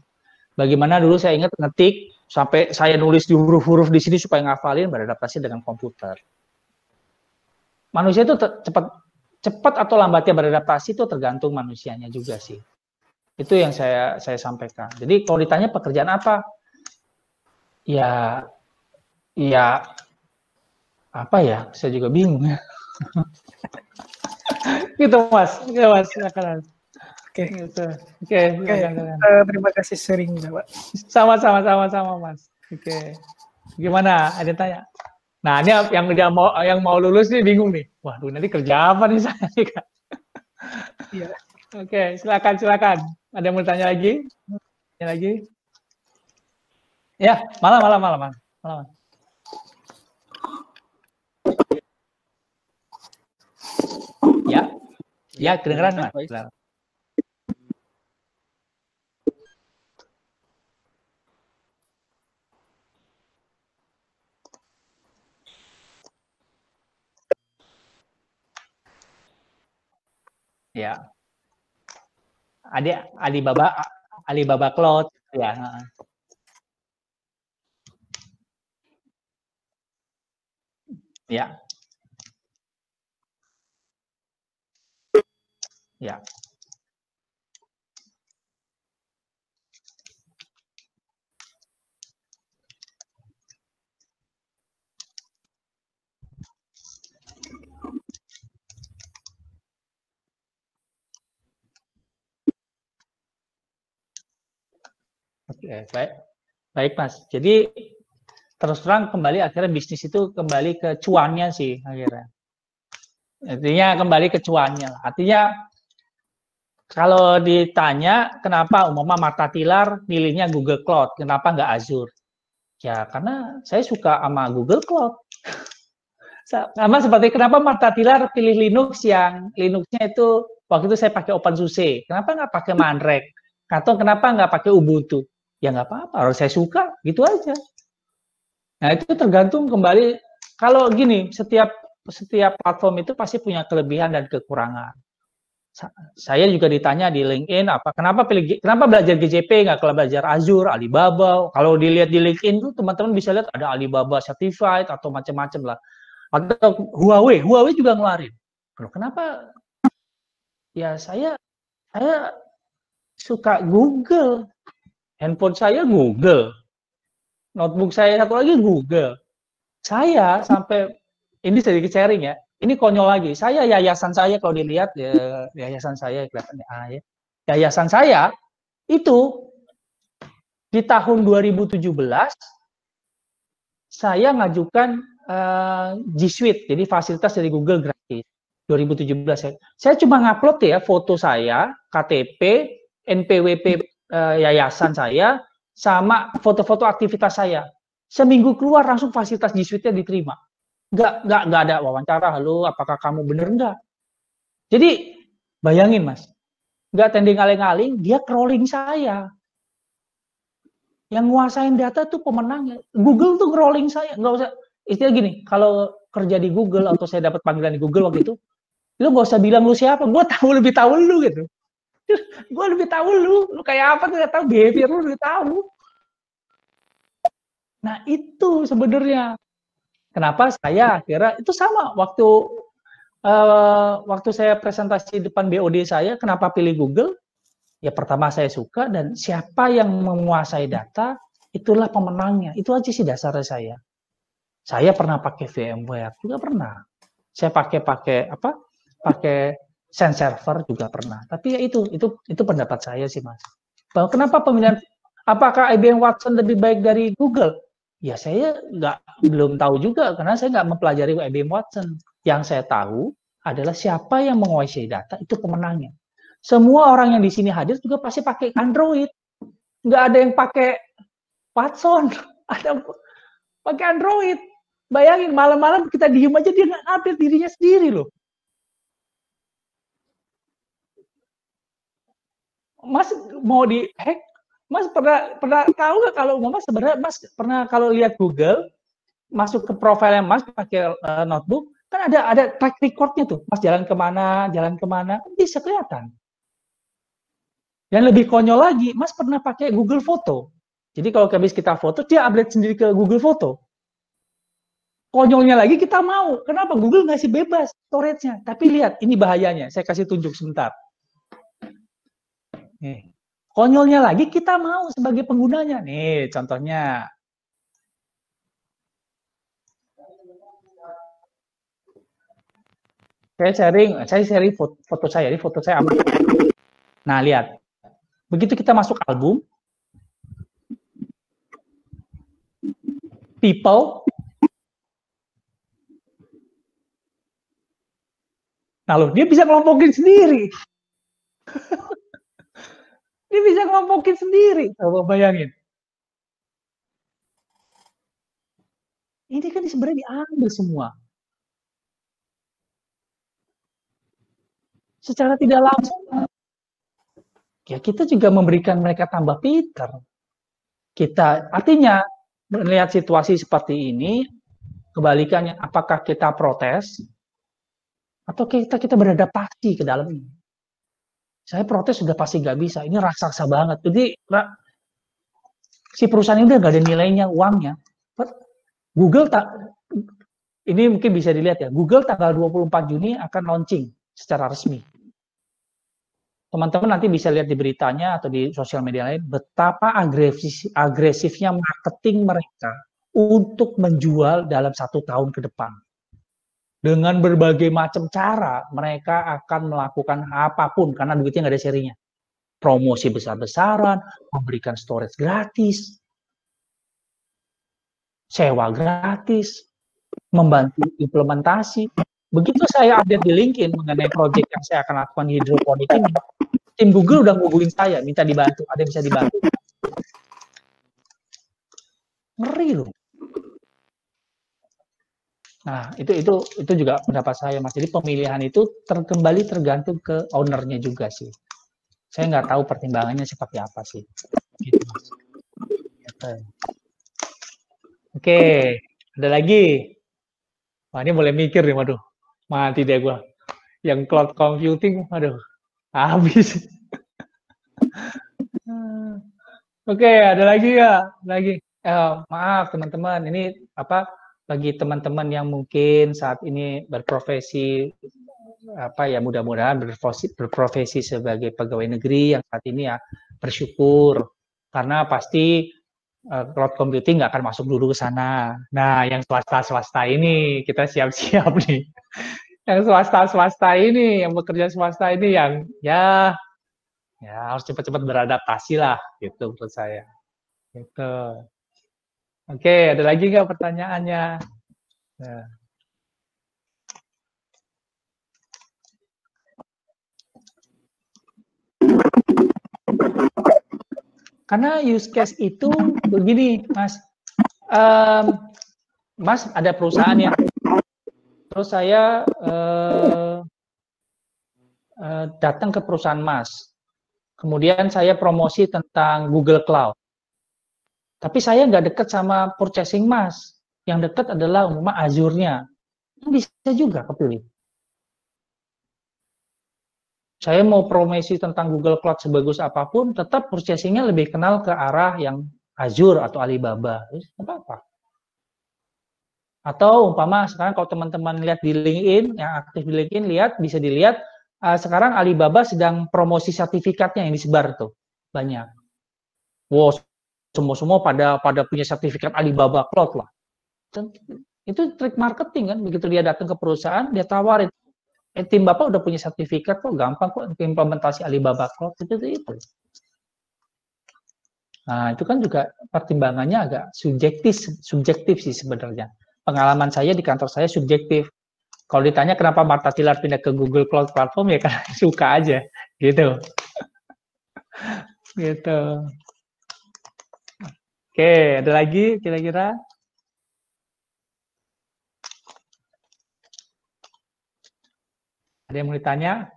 [SPEAKER 4] Bagaimana dulu saya ingat ngetik, sampai saya nulis di huruf-huruf di sini supaya ngafalin, beradaptasi dengan komputer. Manusia itu cepat atau lambatnya beradaptasi itu tergantung manusianya juga sih. Itu yang saya sampaikan. Jadi kalau ditanya pekerjaan apa, ya apa ya? Saya juga bingung ya. Gitu Mas. Oke Mas, silakan.
[SPEAKER 5] Oke.
[SPEAKER 4] Gitu.
[SPEAKER 5] Terima kasih sharingnya, Pak.
[SPEAKER 4] Sama-sama Mas. Oke. Gimana? Ada tanya? Nah, ini yang mau lulus nih bingung nih. Waduh, nanti kerja apa nih saya nih, Kak?
[SPEAKER 5] Iya.
[SPEAKER 4] Oke, silakan. Ada yang mau tanya lagi? Ya, malam. Ya, kedengeran Mas. Ya. Alibaba Cloud, ya. Ya. Ya. Oke, baik Mas. Jadi terus terang kembali akhirnya bisnis itu kembali ke cuannya sih akhirnya. Artinya kembali ke cuannya. Artinya kalau ditanya kenapa umpama Marta Tilar milihnya Google Cloud, kenapa nggak Azure? Ya karena saya suka sama Google Cloud. Sama seperti kenapa Marta Tilar pilih Linux yang Linuxnya itu waktu itu saya pakai OpenSUSE. Kenapa nggak pakai Mandrake? Atau kenapa nggak pakai Ubuntu? Ya nggak apa-apa, kalau saya suka gitu aja. Nah itu tergantung kembali. Kalau gini, setiap platform itu pasti punya kelebihan dan kekurangan. Saya juga ditanya di LinkedIn kenapa belajar GCP nggak kalau belajar Azure, Alibaba. Kalau dilihat di LinkedIn tuh teman-teman bisa lihat ada Alibaba Certified atau macam-macam lah. Atau Huawei juga ngeluarin. Kenapa? Ya saya suka Google. Handphone saya Google. Notebook saya satu lagi Google. Saya sampai ini sedikit sharing ya. Ini konyol lagi. Saya yayasan saya kalau dilihat ya, yayasan saya kelihatannya ya. Yayasan saya itu di tahun 2017 saya ngajukan G Suite, jadi fasilitas dari Google gratis. 2017 saya cuma ngupload ya foto saya, KTP, NPWP yayasan saya, sama foto-foto aktivitas saya. Seminggu keluar langsung fasilitas G Suite-nya diterima. Nggak ada wawancara, halo, apakah kamu bener enggak? Jadi, bayangin Mas, nggak tending aling-aling, dia crawling saya. Yang nguasain data tuh pemenangnya. Google tuh crawling saya, nggak usah, istilah gini, kalau kerja di Google, atau saya dapat panggilan di Google waktu itu, lu nggak usah bilang lu siapa, gue lebih tahu lu gitu. Gue lebih tahu lu kayak apa tuh, nggak tahu, behavior lu lebih tahu. Nah itu sebenarnya kenapa saya akhirnya itu sama waktu saya presentasi depan BOD saya, kenapa pilih Google? Ya pertama saya suka, dan siapa yang menguasai data itulah pemenangnya. Itu aja sih dasarnya saya. Saya pernah pakai VMware juga pernah. Saya pakai Sun Server juga pernah. Tapi ya itu pendapat saya sih Mas. Bahwa kenapa pemilihan, apakah IBM Watson lebih baik dari Google? Ya saya belum tahu juga karena saya nggak mempelajari IBM Watson. Yang saya tahu adalah siapa yang menguasai data itu pemenangnya. Semua orang yang di sini hadir juga pasti pakai Android. Nggak ada yang pakai Watson, ada pakai Android. Bayangin malam-malam kita diem aja dia nggak update dirinya sendiri loh. Mas mau di hack? Mas pernah tahu nggak kalau Mas sebenarnya Mas pernah kalau lihat Google masuk ke profilnya Mas pakai notebook kan ada track recordnya tuh Mas jalan kemana bisa kelihatan. Dan lebih konyol lagi Mas pernah pakai Google Foto. Jadi kalau habis kita foto dia update sendiri ke Google Foto. Konyolnya lagi kita mau. Kenapa? Google ngasih bebas storage-nya. Tapi lihat ini bahayanya. Saya kasih tunjuk sebentar. Nih. Konyolnya lagi kita mau sebagai penggunanya. Nih contohnya. Saya sharing foto saya. Ini foto saya aman. Nah lihat. Begitu kita masuk album. People. Nah loh, dia bisa ngelompokin sendiri. Dia bisa ngelompokin sendiri. Coba bayangin. Ini kan sebenarnya diambil semua. Secara tidak langsung, ya kita juga memberikan mereka tambah pintar. Kita, artinya, melihat situasi seperti ini, kebalikannya, apakah kita protes, atau kita beradaptasi ke dalam ini. Saya protes sudah pasti nggak bisa. Ini raksasa banget. Jadi si perusahaan ini udah nggak ada nilainya, uangnya. Google ini mungkin bisa dilihat ya. Google tanggal 24 Juni akan launching secara resmi. Teman-teman nanti bisa lihat di beritanya atau di sosial media lain betapa agresifnya marketing mereka untuk menjual dalam 1 tahun ke depan. Dengan berbagai macam cara mereka akan melakukan apapun karena duitnya nggak ada serinya. Promosi besar-besaran, memberikan storage gratis, sewa gratis, membantu implementasi. Begitu saya update di LinkedIn mengenai proyek yang saya akan lakukan di hidroponik ini, tim Google udah ngubungin saya, minta dibantu. Ada yang bisa dibantu? Ngeri loh. Nah, itu juga pendapat saya, Mas. Jadi pemilihan itu kembali tergantung ke ownernya juga sih. Saya nggak tahu pertimbangannya seperti apa sih. Gitu, Mas. Oke, ada lagi. Wah, ini boleh mikir nih, waduh. Mati deh gue. Yang cloud computing, waduh. Habis. Oke, ada lagi ya? Lagi. Maaf teman-teman, ini bagi teman-teman yang mungkin saat ini berprofesi mudah-mudahan berprofesi sebagai pegawai negeri yang saat ini ya bersyukur karena pasti cloud computing nggak akan masuk dulu ke sana. Nah, yang swasta ini kita siap-siap nih. Yang swasta ini, yang bekerja swasta ini yang ya harus cepat-cepat beradaptasi lah, gitu menurut saya. Gitu. Oke, ada lagi nggak pertanyaannya? Nah. Karena use case itu begini, Mas. Mas ada perusahaan ya. Terus saya datang ke perusahaan Mas. Kemudian saya promosi tentang Google Cloud. Tapi saya nggak dekat sama purchasing Mas. Yang dekat adalah umpama Azure-nya. Bisa juga kepilih. Saya mau promosi tentang Google Cloud sebagus apapun, tetap purchasing-nya lebih kenal ke arah yang Azure atau Alibaba. Apa-apa. Atau umpama sekarang kalau teman-teman lihat di LinkedIn, yang aktif di LinkedIn, bisa dilihat sekarang Alibaba sedang promosi sertifikatnya yang disebar tuh. Banyak. Wow, semua pada punya sertifikat Alibaba Cloud lah. Itu trik marketing kan, begitu dia datang ke perusahaan, dia tawarin. Tim Bapak udah punya sertifikat kok, gampang kok implementasi Alibaba Cloud itu. Nah, itu kan juga pertimbangannya agak subjektif sih sebenarnya. Pengalaman saya di kantor saya subjektif. Kalau ditanya kenapa Marta Tilar pindah ke Google Cloud Platform ya karena suka aja, gitu. Gitu. Oke, ada lagi kira-kira? Ada yang mau ditanya?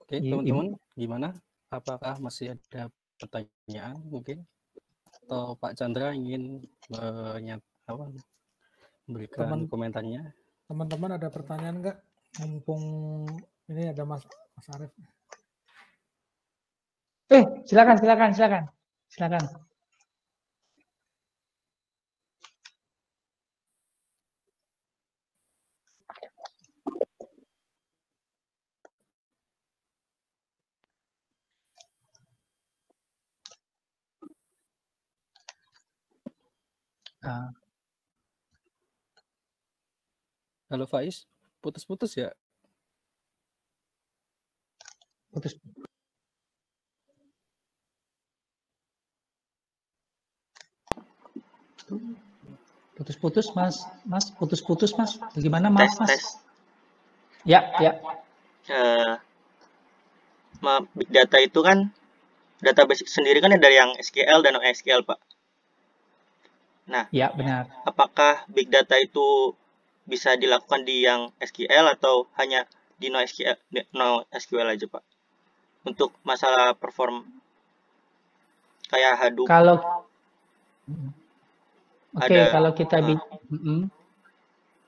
[SPEAKER 2] Oke, teman-teman, gimana? Apakah masih ada pertanyaan mungkin? Atau Pak Chandra ingin memberikan komentarnya?
[SPEAKER 3] Teman-teman ada pertanyaan nggak? Mumpung ini ada Mas Arief.
[SPEAKER 4] Silakan.
[SPEAKER 2] Halo Faiz, putus-putus ya?
[SPEAKER 4] Putus-putus Mas. Putus-putus Mas. Bagaimana Mas?
[SPEAKER 7] Tes.
[SPEAKER 4] Ya.
[SPEAKER 7] Big data itu kan database sendiri kan dari yang SQL dan NoSQL, Pak. Nah,
[SPEAKER 4] ya benar.
[SPEAKER 7] Apakah big data itu bisa dilakukan di yang SQL atau hanya di NoSQL aja, Pak? Untuk masalah perform kayak Hadoop.
[SPEAKER 4] Kalau kita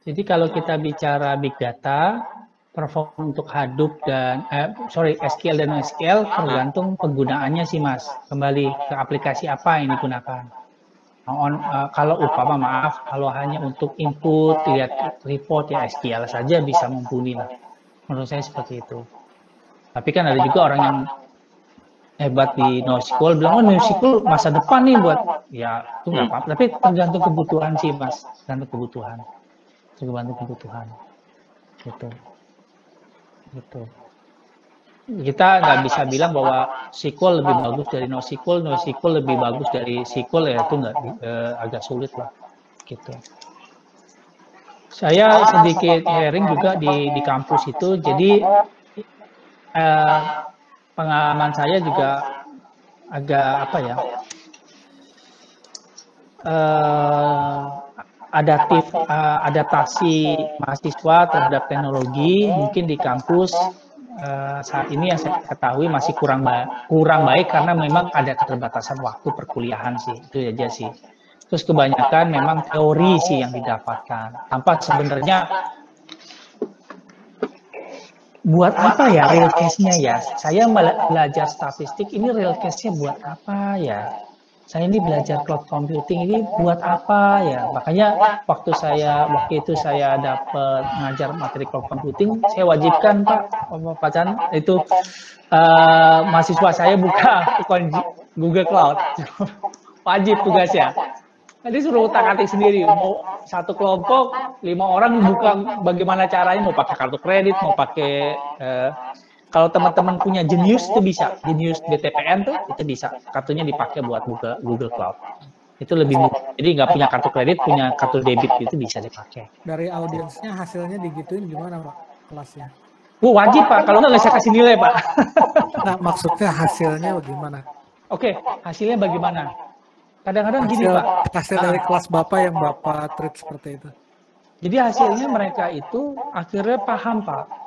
[SPEAKER 4] Jadi kalau kita bicara big data, perform untuk Hadoop dan SQL dan NoSQL tergantung penggunaannya sih Mas. Kembali ke aplikasi apa yang digunakan. Kalau kalau hanya untuk input, lihat report ya SQL saja bisa mumpuni lah. Menurut saya seperti itu. Tapi kan ada juga orang yang hebat di NoSQL bilang, oh NoSQL masa depan nih buat, ya itu nggak apa-apa. Tapi tergantung kebutuhan sih Mas, tergantung kebutuhan. Gitu. Kita nggak bisa bilang bahwa SQL lebih bagus dari NoSQL lebih bagus dari SQL, ya itu nggak agak sulit lah. Gitu. Saya sedikit sharing juga di kampus itu, jadi pengalaman saya juga agak adaptasi mahasiswa terhadap teknologi mungkin di kampus saat ini yang saya ketahui masih kurang baik karena memang ada keterbatasan waktu perkuliahan sih, itu aja sih. Terus kebanyakan memang teori sih yang didapatkan, tanpa sebenarnya buat apa ya real case-nya ya? Saya belajar statistik, ini real case-nya buat apa ya? Saya ini belajar cloud computing ini buat apa ya? Makanya waktu itu saya dapat ngajar materi cloud computing, saya wajibkan Pak Chan itu mahasiswa saya buka akun Google Cloud, wajib tugasnya. Nanti suruh utak-atik sendiri, mau satu kelompok 5 orang buka bagaimana caranya, mau pakai kartu kredit, mau pakai kalau teman-teman punya Genius itu bisa, Genius BTPN tuh itu bisa, kartunya dipakai buat Google Cloud. Itu lebih mudah. Jadi nggak punya kartu kredit, punya kartu debit itu bisa dipakai.
[SPEAKER 3] Dari audiensnya hasilnya digituin gimana Pak kelasnya?
[SPEAKER 4] Wajib Pak, kalau nggak saya kasih nilai Pak.
[SPEAKER 3] Nah maksudnya hasilnya bagaimana?
[SPEAKER 4] Oke, hasilnya bagaimana? Kadang-kadang gini Pak.
[SPEAKER 3] Hasil dari kelas Bapak yang Bapak treat seperti itu.
[SPEAKER 4] Jadi hasilnya mereka itu akhirnya paham Pak.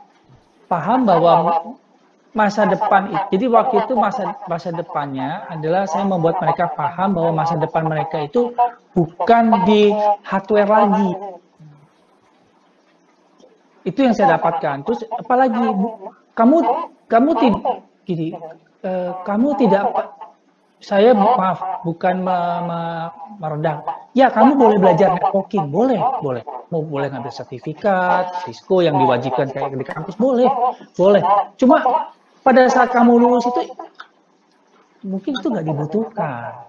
[SPEAKER 4] Paham bahwa masa depan itu, jadi waktu itu masa depannya adalah saya membuat mereka paham bahwa masa depan mereka itu bukan di hardware lagi. Itu yang saya dapatkan. Terus apalagi kamu tidak, saya maaf bukan merendah. Ya kamu boleh belajar networking, boleh. Mau boleh ngambil sertifikat, Cisco yang diwajibkan kayak di kampus, boleh. Cuma pada saat kamu lulus itu mungkin itu nggak dibutuhkan.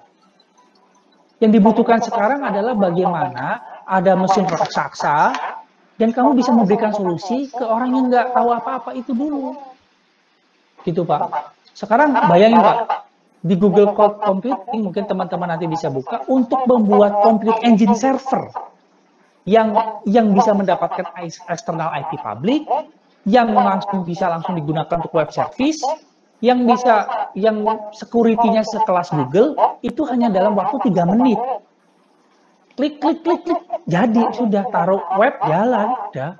[SPEAKER 4] Yang dibutuhkan sekarang adalah bagaimana ada mesin raksasa dan kamu bisa memberikan solusi ke orang yang nggak tahu apa-apa itu dulu. Gitu Pak. Sekarang bayangin Pak, di Google Cloud Computing mungkin teman-teman nanti bisa buka untuk membuat compute engine server yang bisa mendapatkan external IP public, yang bisa langsung digunakan untuk web service, yang security-nya sekelas Google itu hanya dalam waktu 3 menit. Klik, jadi sudah taruh web jalan, udah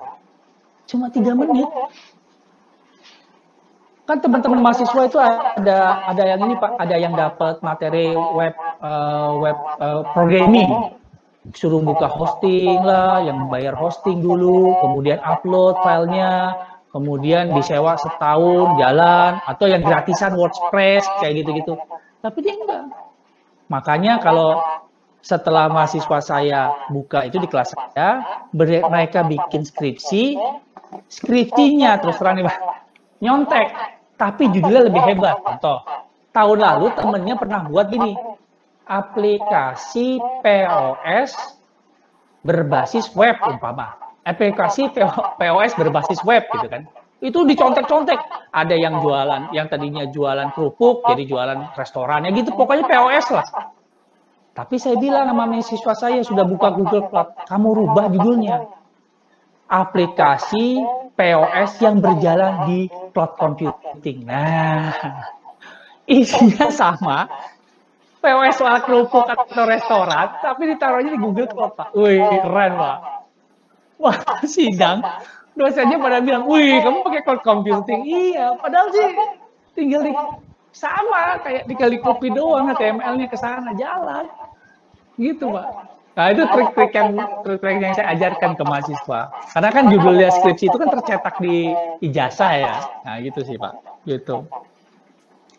[SPEAKER 4] cuma 3 menit. Kan teman-teman mahasiswa itu ada yang ini Pak, ada yang dapat materi web programming, suruh buka hosting lah, yang bayar hosting dulu, kemudian upload filenya, kemudian disewa setahun jalan, atau yang gratisan WordPress kayak gitu-gitu. Tapi dia enggak. Makanya kalau setelah mahasiswa saya buka itu di kelas saya, mereka bikin skripsinya terus terang nih Pak, nyontek. Tapi judulnya lebih hebat. Contoh, tahun lalu temennya pernah buat gini, aplikasi POS berbasis web umpama. Aplikasi POS berbasis web gitu kan. Itu dicontek-contek. Ada yang jualan, yang tadinya jualan kerupuk, jadi jualan restorannya gitu. Pokoknya POS lah. Tapi saya bilang sama mahasiswa saya sudah buka Google Cloud, kamu rubah judulnya. Aplikasi POS yang berjalan di cloud computing. Nah, isinya sama, POS soal kerupuk atau restoran, tapi ditaruhnya di Google Cloud, Pak. Wih, keren, Pak. Wah, sidang, dosennya pada bilang, wih, kamu pakai cloud computing? Iya, padahal sih tinggal sama, kayak tinggal di copy doang, HTML-nya ke sana, jalan. Gitu, Pak. Nah, itu trik-trik yang saya ajarkan ke mahasiswa. Karena kan judulnya skripsi itu kan tercetak di ijazah ya. Nah, gitu sih, Pak. Gitu.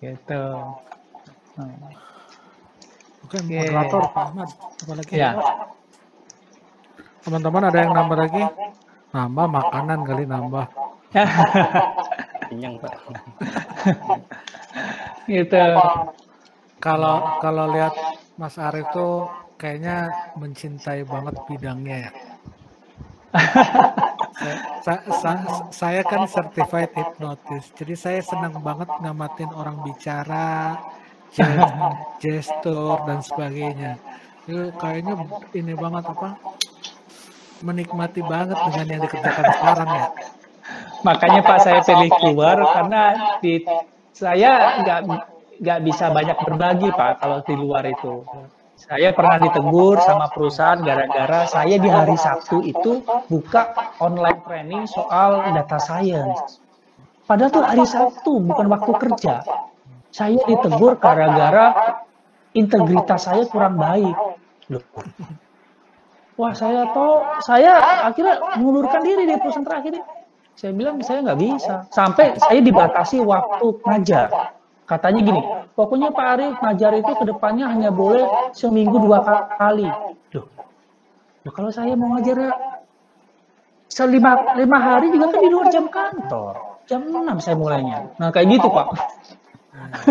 [SPEAKER 4] Gitu.
[SPEAKER 3] Oke,
[SPEAKER 4] Oke.
[SPEAKER 3] moderator Pak Ahmad, apalagi?
[SPEAKER 4] Ya.
[SPEAKER 3] Teman-teman ada yang nambah lagi? Nambah makanan kali nambah.
[SPEAKER 2] Kenyang, Pak.
[SPEAKER 4] Gitu.
[SPEAKER 3] Kalau lihat Mas Arif tuh kayaknya mencintai banget bidangnya ya. Saya kan certified hypnotist, jadi saya senang banget ngamatin orang bicara, gestur dan sebagainya. Itu kayaknya ini banget apa? Menikmati banget dengan yang dikerjakan sekarang ya.
[SPEAKER 4] Makanya Pak saya pilih keluar karena saya nggak bisa banyak berbagi Pak kalau di luar itu. Saya pernah ditegur sama perusahaan gara-gara saya di hari Sabtu itu buka online training soal data science. Padahal tuh hari Sabtu bukan waktu kerja. Saya ditegur gara-gara integritas saya kurang baik. Loh. Wah saya akhirnya mengundurkan diri di perusahaan terakhir. Saya bilang saya nggak bisa. Sampai saya dibatasi waktu ngajar. Katanya gini, pokoknya Pak Arif ngajar itu kedepannya hanya boleh seminggu 2 kali. Loh, kalau saya mau ngajar 5 hari juga kan di luar jam kantor. Jam 6 saya mulainya. Nah kayak gitu Pak.